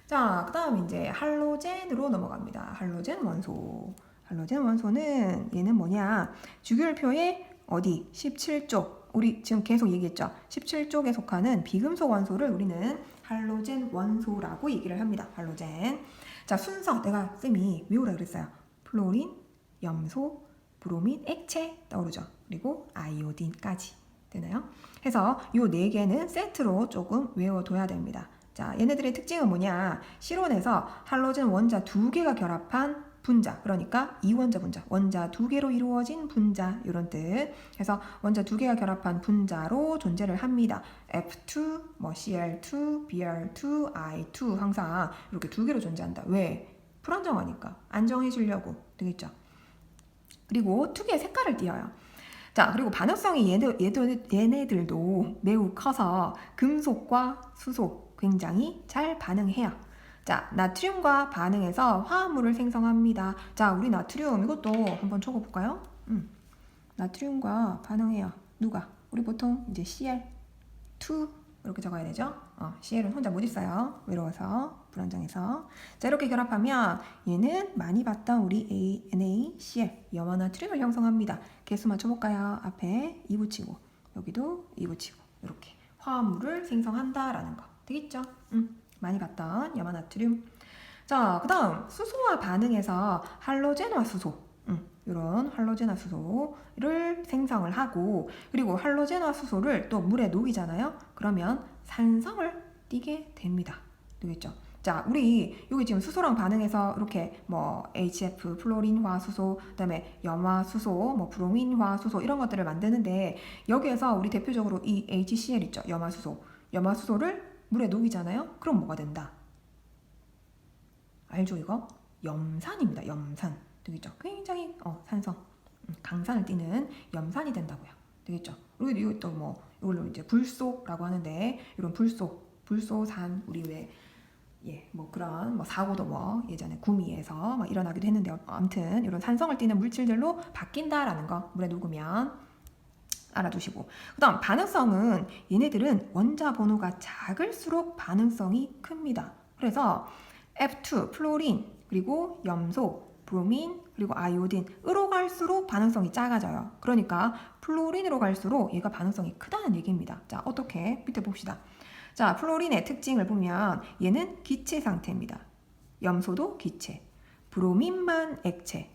자, 그 다음 이제 할로젠으로 넘어갑니다. 할로젠 원소. 할로젠 원소는 얘는 뭐냐? 주기율표의 어디? 17쪽. 우리 지금 계속 얘기했죠. 17쪽에 속하는 비금속 원소를 우리는 할로젠 원소라고 얘기를 합니다. 할로젠. 자, 순서 내가 쌤이 외우라 그랬어요. 플로린, 염소, 브로민, 액체 떠오르죠. 그리고 아이오딘까지. 되나요? 해서 이 4개는 세트로 조금 외워둬야 됩니다. 자, 얘네들의 특징은 뭐냐? 실온에서 할로젠 원자 2개가 결합한 분자, 그러니까 이원자 분자, 원자 2개로 이루어진 분자 이런 뜻. 그래서 원자 2개가 결합한 분자로 존재를 합니다. F2, 뭐 Cl2, Br2, I2 항상 이렇게 2개로 존재한다. 왜? 불안정하니까 안정해 주려고. 되겠죠? 그리고 특유의 색깔을 띄어요. 자, 그리고 반응성이 얘네들도 매우 커서 금속과 수소 굉장히 잘 반응해요. 자, 나트륨과 반응해서 화합물을 생성합니다. 자, 우리 나트륨 이것도 한번 적어볼까요? 나트륨과 반응해요. 누가? 우리 보통 이제 Cl2 이렇게 적어야 되죠? Cl은 혼자 못 있어요. 외로워서, 불안정해서. 자, 이렇게 결합하면 얘는 많이 봤던 우리 NaCl, 염화나트륨을 형성합니다. 개수 맞춰볼까요? 앞에 2 붙이고, 여기도 2 붙이고, 이렇게 화합물을 생성한다라는 거. 되겠죠? 많이 봤던 염화나트륨. 자, 그 다음 수소와 반응해서 할로젠화 수소. 이런 할로젠화 수소를 생성을 하고, 그리고 할로젠화 수소를 또 물에 녹이잖아요. 그러면 산성을 띠게 됩니다. 되겠죠? 자, 우리 여기 지금 수소랑 반응해서 이렇게 뭐 HF, 플로린화 수소, 그다음에 염화 수소, 뭐 브로민화 수소 이런 것들을 만드는데 여기에서 우리 대표적으로 이 HCl 있죠? 염화 수소. 염화 수소를 물에 녹이잖아요. 그럼 뭐가 된다? 알죠, 이거? 염산입니다. 염산. 되겠죠? 굉장히 산성, 강산을 띠는 염산이 된다고요. 되겠죠? 그리고 이것도 뭐 이걸로 이제 불소라고 하는데 이런 불소산 우리 왜 뭐 그런 뭐 사고도 뭐 예전에 구미에서 막 일어나기도 했는데 아무튼 이런 산성을 띠는 물질들로 바뀐다라는 거 물에 녹으면 알아두시고, 그다음 반응성은 얘네들은 원자 번호가 작을수록 반응성이 큽니다. 그래서 F2 플로린 그리고 염소 브로민 그리고 아이오딘으로 갈수록 반응성이 작아져요. 그러니까 플로린으로 갈수록 얘가 반응성이 크다는 얘기입니다. 자, 어떻게? 밑에 봅시다. 자, 플로린의 특징을 보면 얘는 기체 상태입니다. 염소도 기체, 브로민만 액체,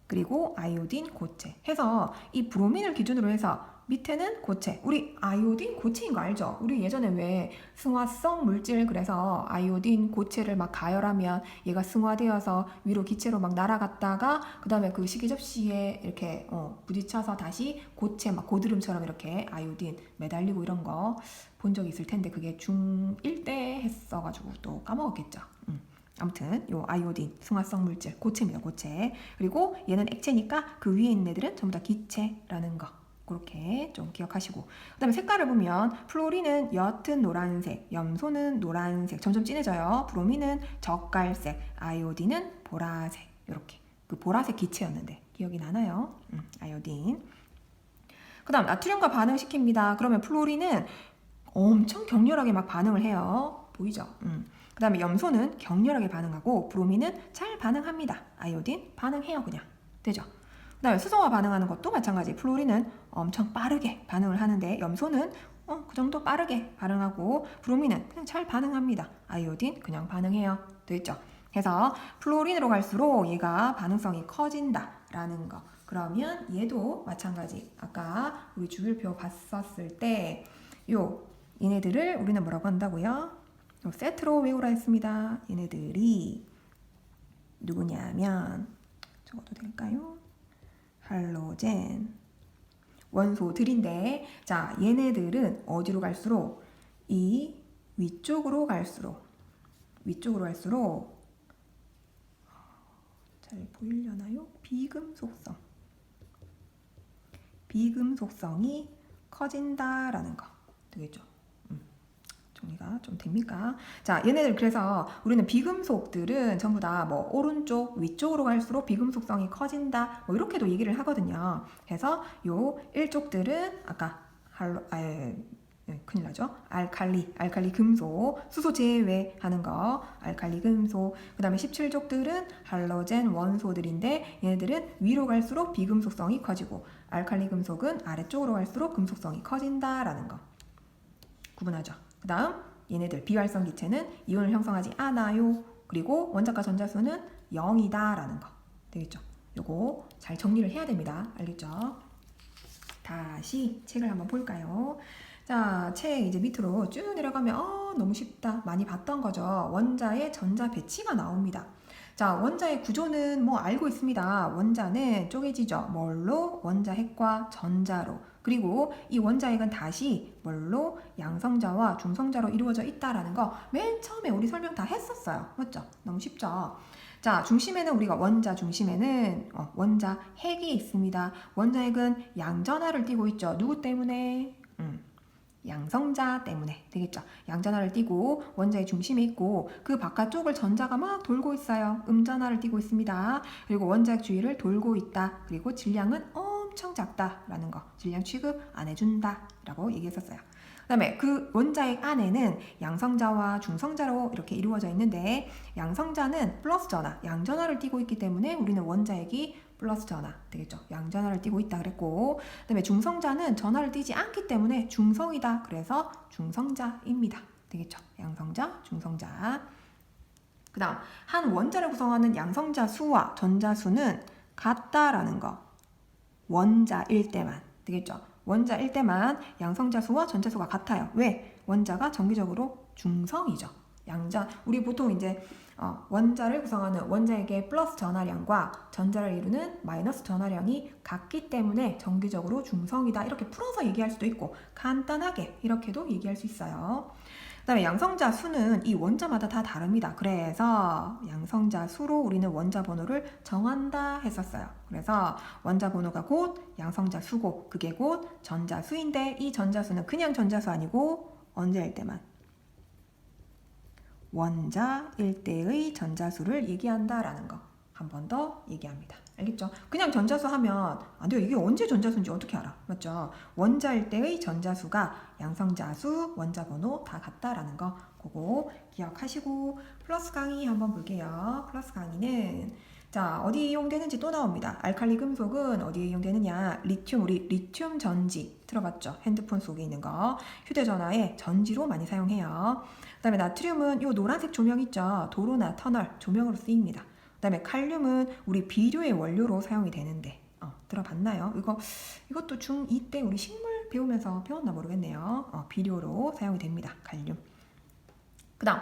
그리고 아이오딘 고체 해서 이 브로민을 기준으로 해서 밑에는 고체. 우리 아이오딘 고체인 거 알죠? 우리 예전에 왜 승화성 물질 그래서 아이오딘 고체를 막 가열하면 얘가 승화되어서 위로 기체로 막 날아갔다가 그 다음에 그 식기접시에 이렇게 부딪혀서 다시 고체 막 고드름처럼 이렇게 아이오딘 매달리고 이런 거 본 적이 있을 텐데 그게 중1 때 했어가지고 또 까먹었겠죠. 아무튼 요 아이오딘 승화성 물질 고체입니다. 고체. 그리고 얘는 액체니까 그 위에 있는 애들은 전부 다 기체라는 거 그렇게 좀 기억하시고, 그 다음에 색깔을 보면 플로린은 옅은 노란색, 염소는 노란색 점점 진해져요. 브로민은 젓갈색, 아이오딘은 보라색. 이렇게 그 보라색 기체였는데 기억이 나나요? 아이오딘. 그 다음 나트륨과 반응시킵니다. 그러면 플로린은 엄청 격렬하게 막 반응을 해요. 보이죠? 그 다음에 염소는 격렬하게 반응하고 브로민은 잘 반응합니다. 아이오딘 반응해요. 그냥 되죠? 그 그다음에 수소와 반응하는 것도 마찬가지. 플로린은 엄청 빠르게 반응을 하는데 염소는 그 정도 빠르게 반응하고 브로민은 그냥 잘 반응합니다. 아이오딘 그냥 반응해요. 됐죠? 그래서 플로린으로 갈수록 얘가 반응성이 커진다라는 거. 그러면 얘도 마찬가지. 아까 우리 주기율표 봤었을 때 얘네들을 우리는 뭐라고 한다고요? 세트로 외우라 했습니다. 얘네들이 누구냐면 적어도 될까요? 할로젠 원소들인데, 자, 얘네들은 어디로 갈수록 이 위쪽으로 갈수록 잘 보이려나요? 비금속성이 커진다라는 거 되겠죠? 정리가 좀 됩니까? 자, 얘네들 그래서 우리는 비금속들은 전부 다 뭐 오른쪽, 위쪽으로 갈수록 비금속성이 커진다 뭐 이렇게도 얘기를 하거든요. 그래서 요 일쪽들은 아까 큰일 나죠? 알칼리 금속, 수소 제외하는 거, 알칼리 금속. 그 다음에 17족들은 할로젠 원소들인데 얘네들은 위로 갈수록 비금속성이 커지고 알칼리 금속은 아래쪽으로 갈수록 금속성이 커진다라는 거 구분하죠. 그 다음 얘네들 비활성 기체는 이온을 형성하지 않아요. 그리고 원자과 전자수는 0이다 라는 거 되겠죠. 요거 잘 정리를 해야 됩니다. 알겠죠? 다시 책을 한번 볼까요? 자, 책 이제 밑으로 쭉 내려가면 너무 쉽다. 많이 봤던 거죠. 원자의 전자 배치가 나옵니다. 자, 원자의 구조는 뭐 알고 있습니다. 원자는 쪼개지죠. 뭘로? 원자핵과 전자로. 그리고 이 원자핵은 다시 뭘로? 양성자와 중성자로 이루어져 있다라는 거 맨 처음에 우리 설명 다 했었어요. 맞죠? 너무 쉽죠? 자, 중심에는 우리가 원자 중심에는 원자핵이 있습니다. 원자핵은 양전하를 띠고 있죠. 누구 때문에? 양성자 때문에 되겠죠. 양전하를 띠고 원자의 중심에 있고 그 바깥쪽을 전자가 막 돌고 있어요. 음전하를 띠고 있습니다. 그리고 원자핵 주위를 돌고 있다. 그리고 질량은 엄청 작다라는 거. 질량 취급 안 해준다 라고 얘기했었어요. 그 다음에 그 원자핵 안에는 양성자와 중성자로 이렇게 이루어져 있는데 양성자는 플러스 전하, 양전하를 띠고 있기 때문에 우리는 원자핵이 플러스 전하 되겠죠. 양전하를 띠고 있다 그랬고 그 다음에 중성자는 전하를 띠지 않기 때문에 중성이다. 그래서 중성자입니다. 되겠죠. 양성자, 중성자. 그 다음 한 원자를 구성하는 양성자 수와 전자 수는 같다라는 거. 원자일 때만 되겠죠. 원자일 때만 양성자 수와 전자 수가 같아요. 왜? 원자가 정기적으로 중성이죠. 우리 보통 이제 원자를 구성하는 원자에게 플러스 전하량과 전자를 이루는 마이너스 전하량이 같기 때문에 정기적으로 중성이다. 이렇게 풀어서 얘기할 수도 있고 간단하게 이렇게도 얘기할 수 있어요. 그 다음에 양성자 수는 이 원자마다 다 다릅니다. 그래서 양성자 수로 우리는 원자 번호를 정한다 했었어요. 그래서 원자 번호가 곧 양성자 수고 그게 곧 전자 수인데 이 전자 수는 그냥 전자 수 아니고 언제일 때만 원자일 때의 전자 수를 얘기한다라는 거 한 번 더 얘기합니다. 알겠죠? 그냥 전자수 하면 안 돼요. 이게 언제 전자수인지 어떻게 알아? 맞죠? 원자일 때의 전자수가 양성자수, 원자번호 다 같다라는 거 그거 기억하시고 플러스 강의 한번 볼게요. 플러스 강의는 자 어디에 이용되는지 또 나옵니다. 알칼리 금속은 어디에 이용되느냐? 우리 리튬 전지 들어봤죠? 핸드폰 속에 있는 거 휴대전화에 전지로 많이 사용해요. 그 다음에 나트륨은 이 노란색 조명 있죠? 도로나 터널 조명으로 쓰입니다. 그 다음에 칼륨은 우리 비료의 원료로 사용이 되는데 들어봤나요? 이것도 중2 때 우리 식물 배우면서 배웠나 모르겠네요. 비료로 사용이 됩니다. 칼륨. 그 다음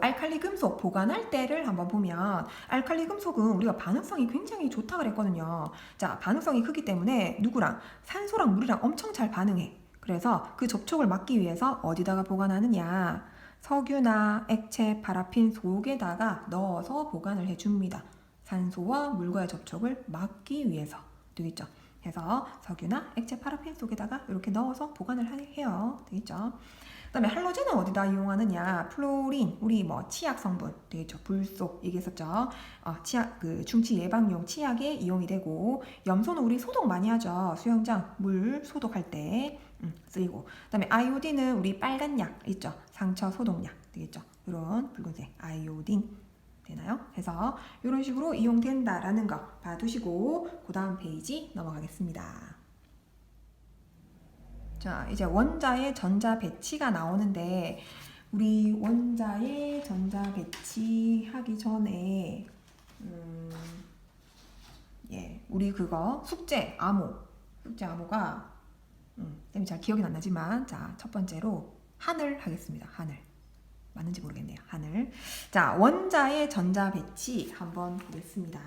알칼리 금속 보관할 때를 한번 보면 알칼리 금속은 우리가 반응성이 굉장히 좋다 그랬거든요. 자, 반응성이 크기 때문에 누구랑? 산소랑 물이랑 엄청 잘 반응해. 그래서 그 접촉을 막기 위해서 어디다가 보관하느냐? 석유나 액체, 파라핀 속에다가 넣어서 보관을 해줍니다. 산소와 물과의 접촉을 막기 위해서 되겠죠. 그래서 석유나 액체, 파라핀 속에다가 이렇게 넣어서 보관을 해요. 되겠죠. 그 다음에 할로젠은 어디다 이용하느냐? 플로린, 우리 치약 성분 되겠죠. 불소 얘기했었죠. 중치 예방용 치약에 이용이 되고 염소는 우리 소독 많이 하죠. 수영장 물 소독할 때 쓰이고 그 다음에 아이오딘은 우리 빨간 약 있죠. 상처 소독약 되겠죠. 이런 붉은색 아이오딘 되나요? 그래서 이런 식으로 이용된다라는 거 봐두시고 그 다음 페이지 넘어가겠습니다. 자, 이제 원자의 전자 배치가 나오는데 우리 원자의 전자 배치하기 전에 우리 그거 숙제 암호가 쌤이 잘 기억이 안 나지만 자, 첫 번째로 하늘 하겠습니다. 하늘. 맞는지 모르겠네요. 하늘. 자, 원자의 전자 배치 한번 보겠습니다.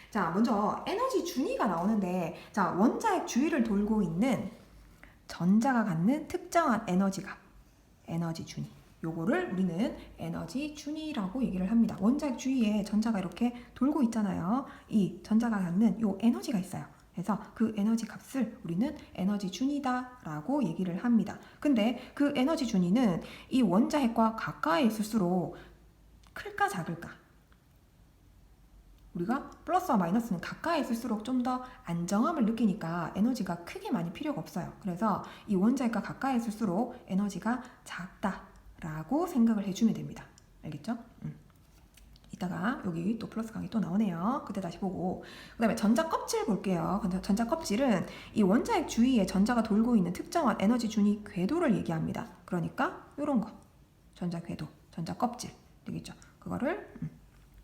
자, 먼저 에너지 준위가 나오는데 자, 원자의 주위를 돌고 있는 전자가 갖는 특정한 에너지값, 에너지 준위. 요거를 우리는 에너지 준위라고 얘기를 합니다. 원자의 주위에 전자가 이렇게 돌고 있잖아요. 이 전자가 갖는 요 에너지가 있어요. 그래서 그 에너지 값을 우리는 에너지 준위다라고 얘기를 합니다. 근데 그 에너지 준위는 이 원자핵과 가까이 있을수록 클까 작을까? 우리가 플러스와 마이너스는 가까이 있을수록 좀 더 안정함을 느끼니까 에너지가 크게 많이 필요가 없어요. 그래서 이 원자핵과 가까이 있을수록 에너지가 작다라고 생각을 해주면 됩니다. 알겠죠? 이따가 여기 또 플러스 강이 또 나오네요. 그때 다시 보고. 그 다음에 전자 껍질 볼게요. 전자 껍질은 이 원자핵 주위에 전자가 돌고 있는 특정한 에너지 준위 궤도를 얘기합니다. 그러니까 이런 거. 전자 궤도, 전자 껍질. 되겠죠? 그거를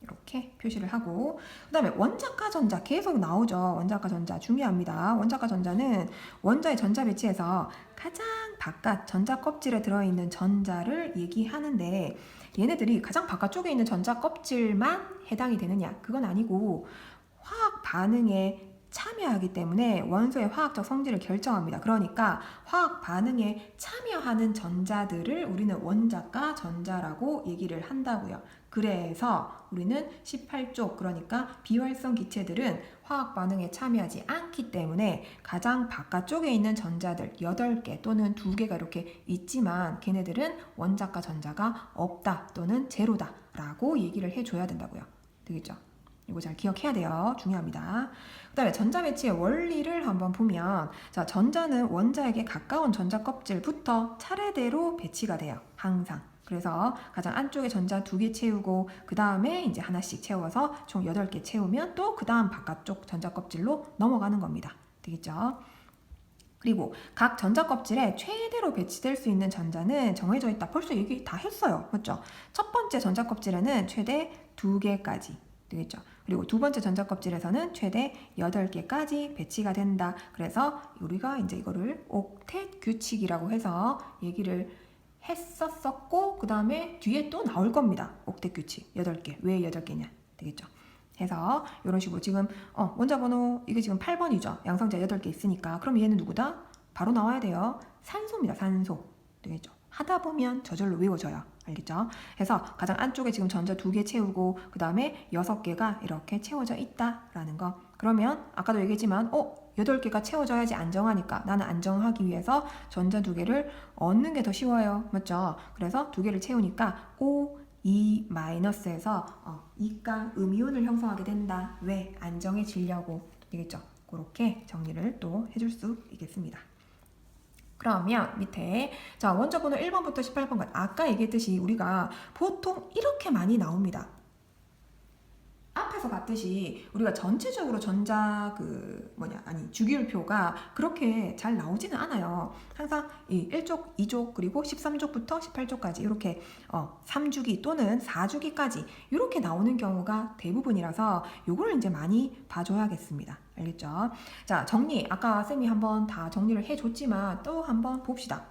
이렇게 표시를 하고 그 다음에 원자과 전자 계속 나오죠. 원자과 전자 중요합니다. 원자과 전자는 원자의 전자 배치에서 가장 바깥 전자 껍질에 들어있는 전자를 얘기하는데 얘네들이 가장 바깥쪽에 있는 전자 껍질만 해당이 되느냐? 그건 아니고 화학 반응에 참여하기 때문에 원소의 화학적 성질을 결정합니다. 그러니까 화학 반응에 참여하는 전자들을 우리는 원자과 전자라고 얘기를 한다고요. 그래서 우리는 18쪽 그러니까 비활성 기체들은 화학 반응에 참여하지 않기 때문에 가장 바깥쪽에 있는 전자들 8개 또는 2개가 이렇게 있지만 걔네들은 원자과 전자가 없다 또는 제로다 라고 얘기를 해줘야 된다고요. 되겠죠? 이거 잘 기억해야 돼요. 중요합니다. 그 다음에 전자 배치의 원리를 한번 보면 자, 전자는 원자에게 가까운 전자 껍질부터 차례대로 배치가 돼요. 항상. 그래서 가장 안쪽에 전자 2개 채우고 그 다음에 이제 하나씩 채워서 총 8개 채우면 또 그 다음 바깥쪽 전자 껍질로 넘어가는 겁니다. 되겠죠? 그리고 각 전자 껍질에 최대로 배치될 수 있는 전자는 정해져 있다. 벌써 얘기 다 했어요. 맞죠? 첫 번째 전자 껍질에는 최대 2개까지 되겠죠? 그리고 두 번째 전자 껍질에서는 최대 8개까지 배치가 된다. 그래서 우리가 이제 이거를 옥텟 규칙이라고 해서 얘기를 했었었고 그 다음에 뒤에 또 나올 겁니다. 옥텟 규칙 8개. 왜 8개냐? 되겠죠? 해서 이런 식으로 지금 원자 번호 이게 지금 8번이죠. 양성자 8개 있으니까 그럼 얘는 누구다? 바로 나와야 돼요. 산소입니다. 산소. 되겠죠? 하다 보면 저절로 외워져요. 알겠죠? 그래서 가장 안쪽에 지금 전자 2개 채우고 그 다음에 6개가 이렇게 채워져 있다라는 거. 그러면 아까도 얘기했지만 8개가 채워져야지 안정하니까 나는 안정하기 위해서 전자 2개를 얻는 게 더 쉬워요. 맞죠? 그래서 2개를 채우니까 O, 2 마이너스에서 이가 음이온을 형성하게 된다. 왜? 안정해지려고. 되겠죠? 그렇게 정리를 또 해줄 수 있겠습니다. 그러면 밑에 자 원자 번호 1번부터 18번까지 아까 얘기했듯이 우리가 보통 이렇게 많이 나옵니다. 앞에서 봤듯이 우리가 전체적으로 전자 주기율표가 그렇게 잘 나오지는 않아요. 항상 이 1족, 2족 그리고 13족부터 18족까지 이렇게 3주기 또는 4주기까지 이렇게 나오는 경우가 대부분이라서 요거를 이제 많이 봐줘야겠습니다. 알겠죠? 자, 정리 아까 쌤이 한번 다 정리를 해줬지만 또 한번 봅시다.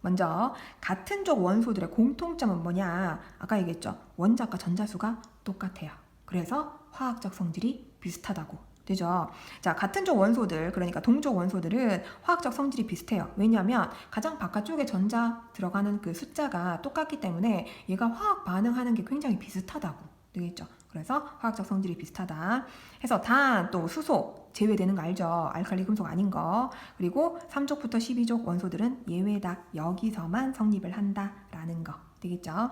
먼저 같은 족 원소들의 공통점은 뭐냐? 아까 얘기했죠. 원자과 전자수가 똑같아요. 그래서 화학적 성질이 비슷하다고 되죠. 자, 같은 족 원소들 그러니까 동족 원소들은 화학적 성질이 비슷해요. 왜냐하면 가장 바깥쪽에 전자 들어가는 그 숫자가 똑같기 때문에 얘가 화학 반응하는 게 굉장히 비슷하다고 되겠죠. 그래서 화학적 성질이 비슷하다. 해서 단 또 수소 제외되는 거 알죠? 알칼리 금속 아닌 거. 그리고 3족부터 12족 원소들은 예외다. 여기서만 성립을 한다라는 거 되겠죠.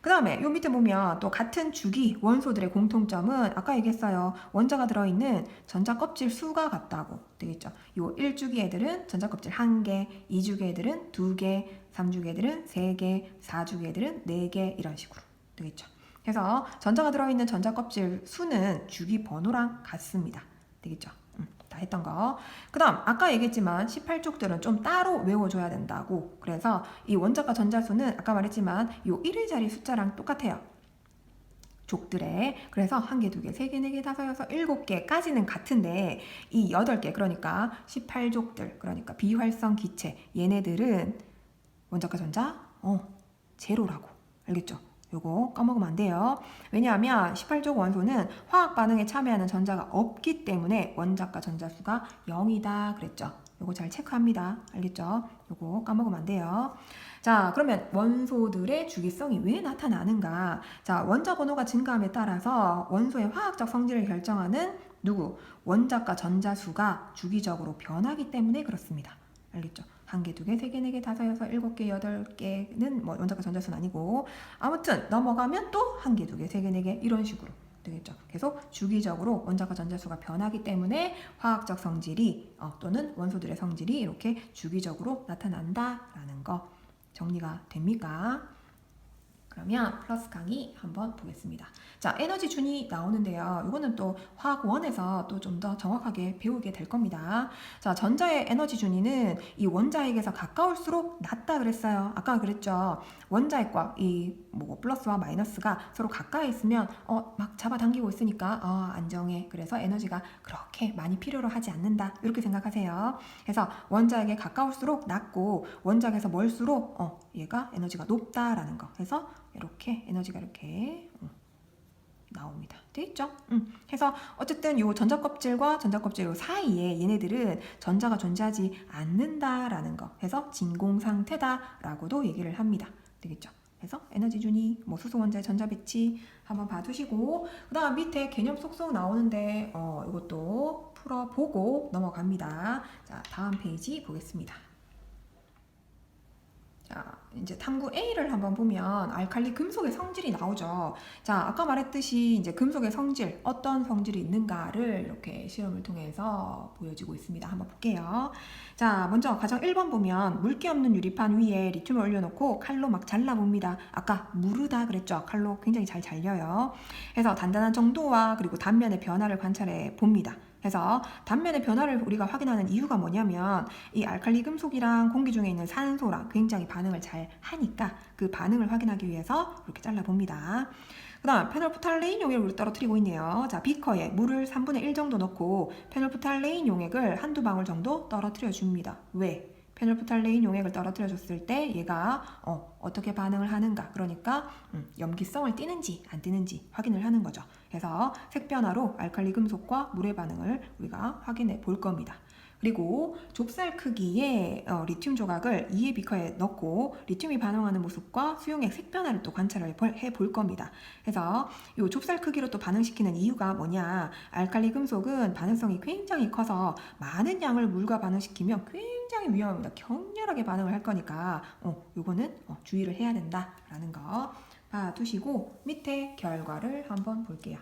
그 다음에 요 밑에 보면 또 같은 주기 원소들의 공통점은 아까 얘기했어요. 원자가 들어있는 전자 껍질 수가 같다고 되겠죠. 요 1주기 애들은 전자 껍질 1개, 2주기 애들은 2개, 3주기 애들은 3개, 4주기 애들은 4개 이런 식으로 되겠죠. 그래서 전자가 들어있는 전자 껍질 수는 주기 번호랑 같습니다. 되겠죠? 다 했던 거. 그 다음 아까 얘기했지만 18족들은 좀 따로 외워줘야 된다고. 그래서 이 원자과 전자수는 아까 말했지만 이 1의 자리 숫자랑 똑같아요. 족들의. 그래서 1개, 2개, 3개, 4개, 5, 6, 7개까지는 같은데 이 8개 그러니까 18족들 그러니까 비활성 기체 얘네들은 원자과 전자 제로라고. 알겠죠? 요거 까먹으면 안 돼요. 왜냐하면 18족 원소는 화학 반응에 참여하는 전자가 없기 때문에 원자과 전자수가 0이다 그랬죠. 요거 잘 체크합니다. 알겠죠? 요거 까먹으면 안 돼요. 자, 그러면 원소들의 주기성이 왜 나타나는가? 자, 원자 번호가 증가함에 따라서 원소의 화학적 성질을 결정하는 누구? 원자과 전자수가 주기적으로 변하기 때문에 그렇습니다. 알겠죠? 1개, 2개, 3개, 4개, 5, 6, 7개, 8개는 뭐 원자과 전자수는 아니고 아무튼 넘어가면 또 1개, 2개, 3개, 4개 이런 식으로 되겠죠. 계속 주기적으로 원자과 전자수가 변하기 때문에 화학적 성질이 또는 원소들의 성질이 이렇게 주기적으로 나타난다라는 거 정리가 됩니까? 그러면 플러스 강의 한번 보겠습니다. 자, 에너지 준이 나오는데요. 이거는 또 화학 1에서 또 좀 더 정확하게 배우게 될 겁니다. 자, 전자의 에너지 준위는 이 원자핵에서 가까울수록 낮다 그랬어요. 아까 그랬죠. 원자핵과 이 뭐 플러스와 마이너스가 서로 가까이 있으면 막 잡아당기고 있으니까 안정해. 그래서 에너지가 그렇게 많이 필요로 하지 않는다. 이렇게 생각하세요. 그래서 원자핵에 가까울수록 낮고 원자핵에서 멀수록 얘가 에너지가 높다라는 거. 그래서 이렇게 에너지가 이렇게 나옵니다. 되겠죠? 그래서 어쨌든 요 전자 껍질과 전자 껍질 사이에 얘네들은 전자가 존재하지 않는다라는 거. 그래서 진공 상태다라고도 얘기를 합니다. 되겠죠? 그래서 에너지 준위, 뭐 수소 원자의 전자 배치 한번 봐두시고 그다음 밑에 개념 쏙쏙 나오는데 이것도 풀어보고 넘어갑니다. 자, 다음 페이지 보겠습니다. 자, 이제 탐구 A를 한번 보면 알칼리 금속의 성질이 나오죠. 자, 아까 말했듯이 이제 금속의 성질, 어떤 성질이 있는가를 이렇게 실험을 통해서 보여지고 있습니다. 한번 볼게요. 자, 먼저 가정 1번 보면 물기 없는 유리판 위에 리튬을 올려놓고 칼로 막 잘라봅니다. 아까 무르다 그랬죠. 칼로 굉장히 잘 잘려요. 그래서 단단한 정도와 그리고 단면의 변화를 관찰해 봅니다. 그래서 단면의 변화를 우리가 확인하는 이유가 뭐냐면 이 알칼리 금속이랑 공기 중에 있는 산소랑 굉장히 반응을 잘 하니까 그 반응을 확인하기 위해서 이렇게 잘라봅니다. 그 다음 페놀프탈레인 용액을 떨어뜨리고 있네요. 자, 비커에 물을 3분의 1 정도 넣고 페놀프탈레인 용액을 한두 방울 정도 떨어뜨려 줍니다. 왜? 페놀프탈레인 용액을 떨어뜨려 줬을 때 얘가 어떻게 반응을 하는가, 그러니까 염기성을 띠는지 안 띠는지 확인을 하는 거죠. 그래서 색변화로 알칼리 금속과 물의 반응을 우리가 확인해 볼 겁니다. 그리고 좁쌀 크기의 리튬 조각을 이해 비커에 넣고 리튬이 반응하는 모습과 수용액 색변화를 또 관찰을 해볼 겁니다. 그래서 이 좁쌀 크기로 또 반응시키는 이유가 뭐냐? 알칼리 금속은 반응성이 굉장히 커서 많은 양을 물과 반응시키면 굉장히 위험합니다. 격렬하게 반응을 할 거니까 요거는 주의를 해야 된다라는 거 봐두시고 밑에 결과를 한번 볼게요.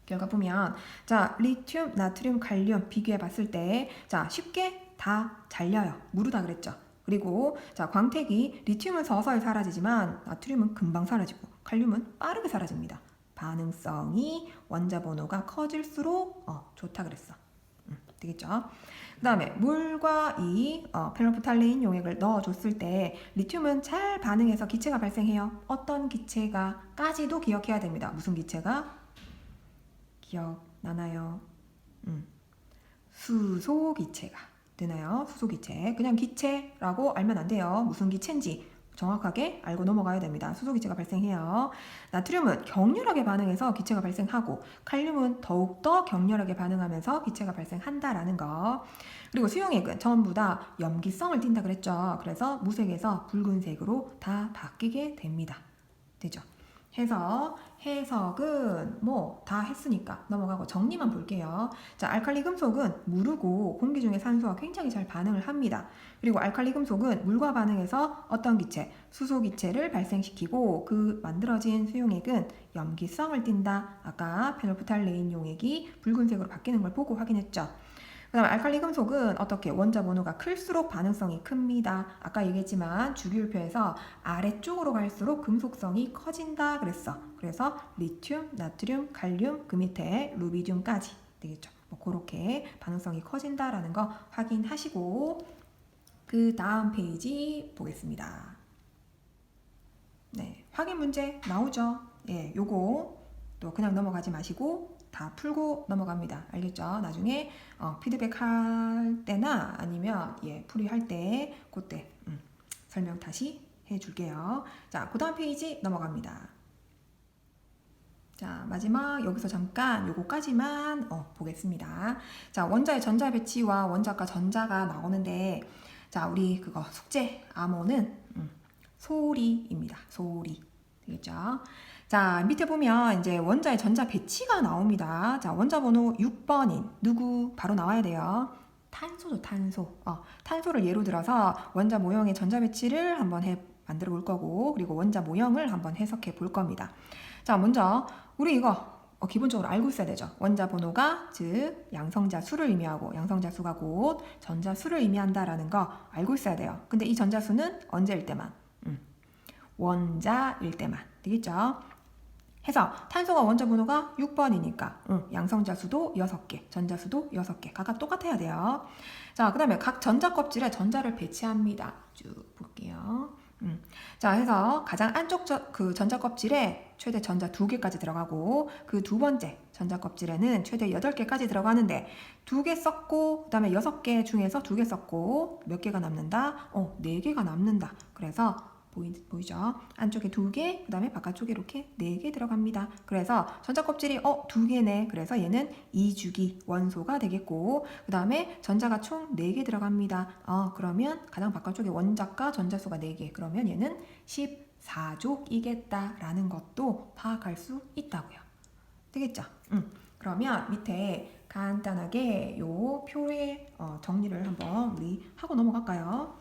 결과 보면 자, 리튬, 나트륨, 칼륨 비교해 봤을 때 자, 쉽게 다 잘려요. 무르다 그랬죠. 그리고 자, 광택이 리튬은 서서히 사라지지만 나트륨은 금방 사라지고 칼륨은 빠르게 사라집니다. 반응성이 원자 번호가 커질수록 좋다 그랬어. 되겠죠? 그 다음에 물과 이 페놀프탈레인 용액을 넣어줬을 때 리튬은 잘 반응해서 기체가 발생해요. 어떤 기체가까지도 기억해야 됩니다. 무슨 기체가? 기억나나요? 수소기체가 되나요? 수소기체. 그냥 기체라고 알면 안 돼요. 무슨 기체인지 정확하게 알고 넘어가야 됩니다. 수소기체가 발생해요. 나트륨은 격렬하게 반응해서 기체가 발생하고 칼륨은 더욱더 격렬하게 반응하면서 기체가 발생한다라는 거. 그리고 수용액은 전부 다 염기성을 띈다 그랬죠. 그래서 무색에서 붉은색으로 다 바뀌게 됩니다. 되죠? 해서 해석은 뭐 다 했으니까 넘어가고 정리만 볼게요. 자, 알칼리 금속은 무르고 공기 중의 산소와 굉장히 잘 반응을 합니다. 그리고 알칼리 금속은 물과 반응해서 어떤 기체, 수소 기체를 발생시키고 그 만들어진 수용액은 염기성을 띈다. 아까 페놀프탈레인 용액이 붉은색으로 바뀌는 걸 보고 확인했죠. 그다음에 알칼리 금속은 어떻게 원자 번호가 클수록 반응성이 큽니다. 아까 얘기했지만 주기율표에서 아래쪽으로 갈수록 금속성이 커진다 그랬어. 그래서 리튬, 나트륨, 칼륨, 그 밑에 루비듐까지 되겠죠. 뭐 그렇게 반응성이 커진다라는 거 확인하시고 그 다음 페이지 보겠습니다. 네, 확인 문제 나오죠. 예, 요거 또 그냥 넘어가지 마시고 다 풀고 넘어갑니다. 알겠죠? 나중에 피드백 할 때나 아니면 풀이할 때 그때 설명 다시 해줄게요. 자, 그 다음 페이지 넘어갑니다. 자, 마지막 여기서 잠깐 요거까지만 보겠습니다. 자, 원자의 전자 배치와 원자과 전자가 나오는데 자, 우리 그거 숙제 암호는 소리입니다. 소리. 되겠죠? 자, 밑에 보면 이제 원자의 전자 배치가 나옵니다. 자, 원자 번호 6번인 누구 바로 나와야 돼요. 탄소죠, 탄소. 탄소를 예로 들어서 원자 모형의 전자 배치를 한번 만들어 볼 거고, 그리고 원자 모형을 한번 해석해 볼 겁니다. 자, 먼저 우리 이거 기본적으로 알고 있어야 되죠. 원자 번호가 즉 양성자 수를 의미하고 양성자 수가 곧 전자 수를 의미한다라는 거 알고 있어야 돼요. 근데 이 전자 수는 언제일 때만? 원자일 때만. 되겠죠? 해서 탄소가 원자 번호가 6번이니까 양성자 수도 6개, 전자 수도 6개 각각 똑같아야 돼요. 자, 그 다음에 각 전자 껍질에 전자를 배치합니다. 쭉 볼게요. 자, 해서 가장 안쪽 그 전자 껍질에 최대 전자 2개까지 들어가고 그 두 번째 전자 껍질에는 최대 8개까지 들어가는데 2개 썼고 그 다음에 6개 중에서 2개 썼고 몇 개가 남는다? 4개가 남는다. 그래서 보이죠? 안쪽에 2개, 그 다음에 바깥쪽에 이렇게 4개 들어갑니다. 그래서 전자 껍질이 2개네. 그래서 얘는 2주기 원소가 되겠고 그 다음에 전자가 총 4개 들어갑니다. 그러면 가장 바깥쪽에 원자과 전자수가 4개. 그러면 얘는 14족이겠다라는 것도 파악할 수 있다고요. 되겠죠? 그러면 밑에 간단하게 요 표의 정리를 한번 우리 하고 넘어갈까요?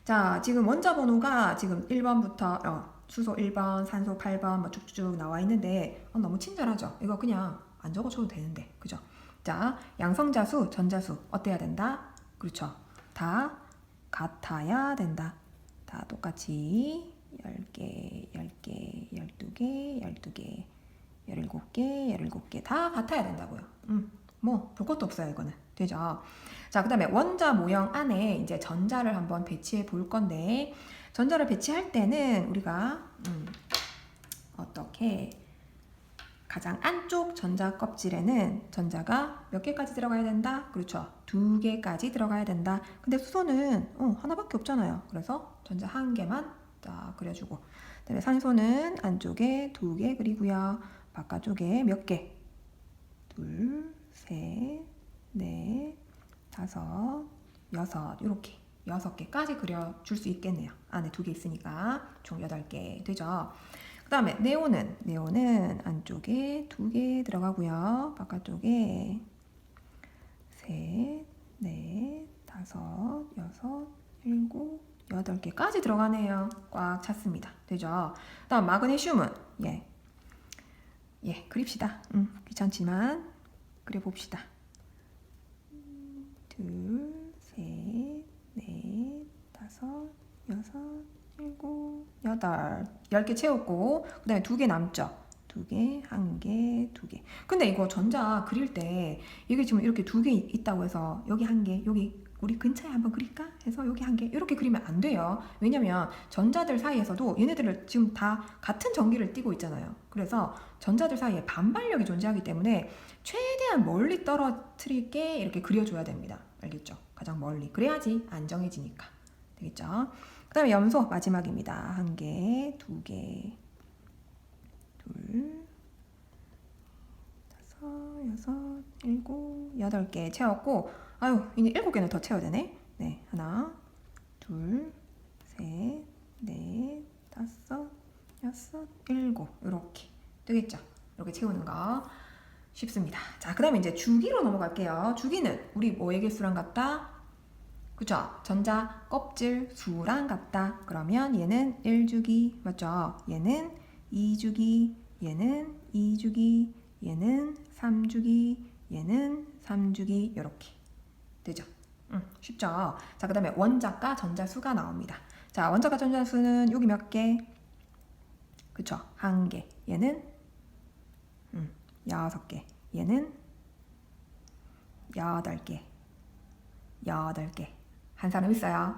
자, 지금 원자 번호가 지금 1번부터 수소 1번, 산소 8번 뭐 쭉쭉 나와 있는데 너무 친절하죠? 이거 그냥 안 적어줘도 되는데, 그죠? 자, 양성자수, 전자수 어때야 된다? 그렇죠? 다 같아야 된다. 다 똑같이 10개, 10개, 12개, 12개, 17개, 17개 다 같아야 된다고요. 뭐 볼 것도 없어요, 이거는. 되죠? 자, 그 다음에 원자 모형 안에 이제 전자를 한번 배치해 볼 건데 전자를 배치할 때는 우리가 어떻게 가장 안쪽 전자 껍질에는 전자가 몇 개까지 들어가야 된다? 그렇죠. 2개까지 들어가야 된다. 근데 수소는 하나밖에 없잖아요. 그래서 전자 1개만 딱 그려주고 그다음에 산소는 안쪽에 2개 그리고요. 바깥쪽에 몇 개? 2, 3, 4, 5, 6 이렇게 6개까지 그려줄 수 있겠네요. 안에 2개 있으니까 총 8개 되죠. 그 다음에 네온은 안쪽에 2개 들어가고요. 바깥쪽에 3, 4, 5, 6, 7, 8개까지 들어가네요. 꽉 찼습니다. 되죠. 그 다음 마그네슘은 그립시다. 귀찮지만 그려봅시다. 2, 3, 4, 5, 6, 7, 8 10개 채웠고 그 다음에 2개 남죠. 2개, 1개, 2개. 근데 이거 전자 그릴 때 이게 지금 이렇게 2개 있다고 해서 여기 1개, 여기 우리 근처에 한번 그릴까? 해서 여기 1개 이렇게 그리면 안 돼요. 왜냐면 전자들 사이에서도 얘네들을 지금 다 같은 전기를 띠고 있잖아요. 그래서 전자들 사이에 반발력이 존재하기 때문에 최대한 멀리 떨어뜨리게 이렇게 그려줘야 됩니다. 알겠죠? 가장 멀리. 그래야지 안정해지니까. 되겠죠? 그 다음에 염소 마지막입니다. 1개, 2개, 2, 5, 6, 7, 8개 채웠고 이제 7개는 더 채워야 되네. 네, 하나, 둘, 셋, 넷, 5, 6, 7 이렇게 되겠죠? 이렇게 채우는 거 쉽습니다. 자, 그 다음에 이제 주기로 넘어갈게요. 주기는 우리 뭐의 개수랑 같다? 그죠? 전자 껍질 수랑 같다. 그러면 얘는 1주기 맞죠? 얘는 2주기, 얘는 2주기, 얘는 3주기, 얘는 3주기 이렇게 되죠. 쉽죠? 자, 그 다음에 원자과 전자수가 나옵니다. 자, 원자과 전자수는 여기 몇 개? 그쵸? 1개. 얘는 6개. 얘는 8개. 8개. 한 사람 있어요?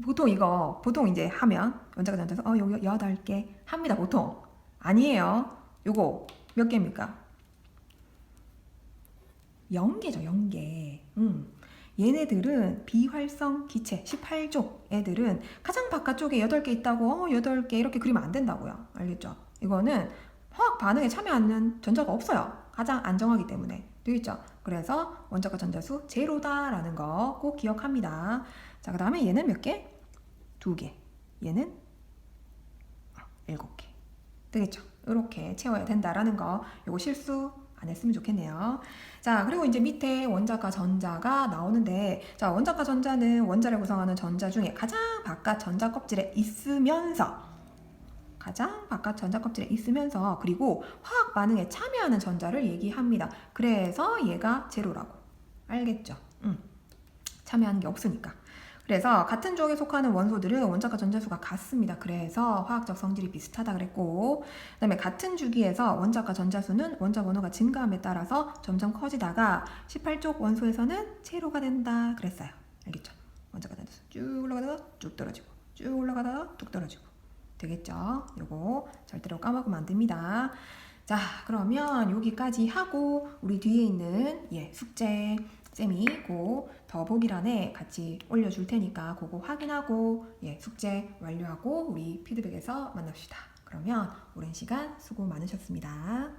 보통 이제 하면 원자과 전자수 요거 8개 합니다. 보통. 아니에요. 요거 몇 개입니까? 0개죠. 0개. 얘네들은 비활성 기체 18족 애들은 가장 바깥쪽에 8개 있다고 8개 이렇게 그리면 안 된다고요. 알겠죠? 이거는 화학 반응에 참여하는 전자가 없어요. 가장 안정하기 때문에. 되겠죠? 그래서 원자과 전자수 제로다라는 거 꼭 기억합니다. 자, 그 다음에 얘는 몇 개? 2개. 얘는 7개. 되겠죠? 이렇게 채워야 된다라는 거 요거 실수 안 했으면 좋겠네요. 자, 그리고 이제 밑에 원자과 전자가 나오는데, 자, 원자과 전자는 원자를 구성하는 전자 중에 가장 바깥 전자 껍질에 있으면서 그리고 화학 반응에 참여하는 전자를 얘기합니다. 그래서 얘가 제로라고. 알겠죠? 참여하는 게 없으니까. 그래서 같은 쪽에 속하는 원소들은 원자과 전자수가 같습니다. 그래서 화학적 성질이 비슷하다 그랬고, 그 다음에 같은 주기에서 원자과 전자수는 원자 번호가 증가함에 따라서 점점 커지다가 18쪽 원소에서는 제로가 된다 그랬어요. 알겠죠? 원자과 전자수 쭉 올라가다가 쭉 떨어지고, 쭉 올라가다가 뚝 떨어지고. 되겠죠? 요거 절대로 까먹으면 안 됩니다. 자, 그러면 여기까지 하고 우리 뒤에 있는 숙제 쌤이 그 더보기란에 같이 올려줄 테니까 그거 확인하고 숙제 완료하고 우리 피드백에서 만납시다. 그러면 오랜 시간 수고 많으셨습니다.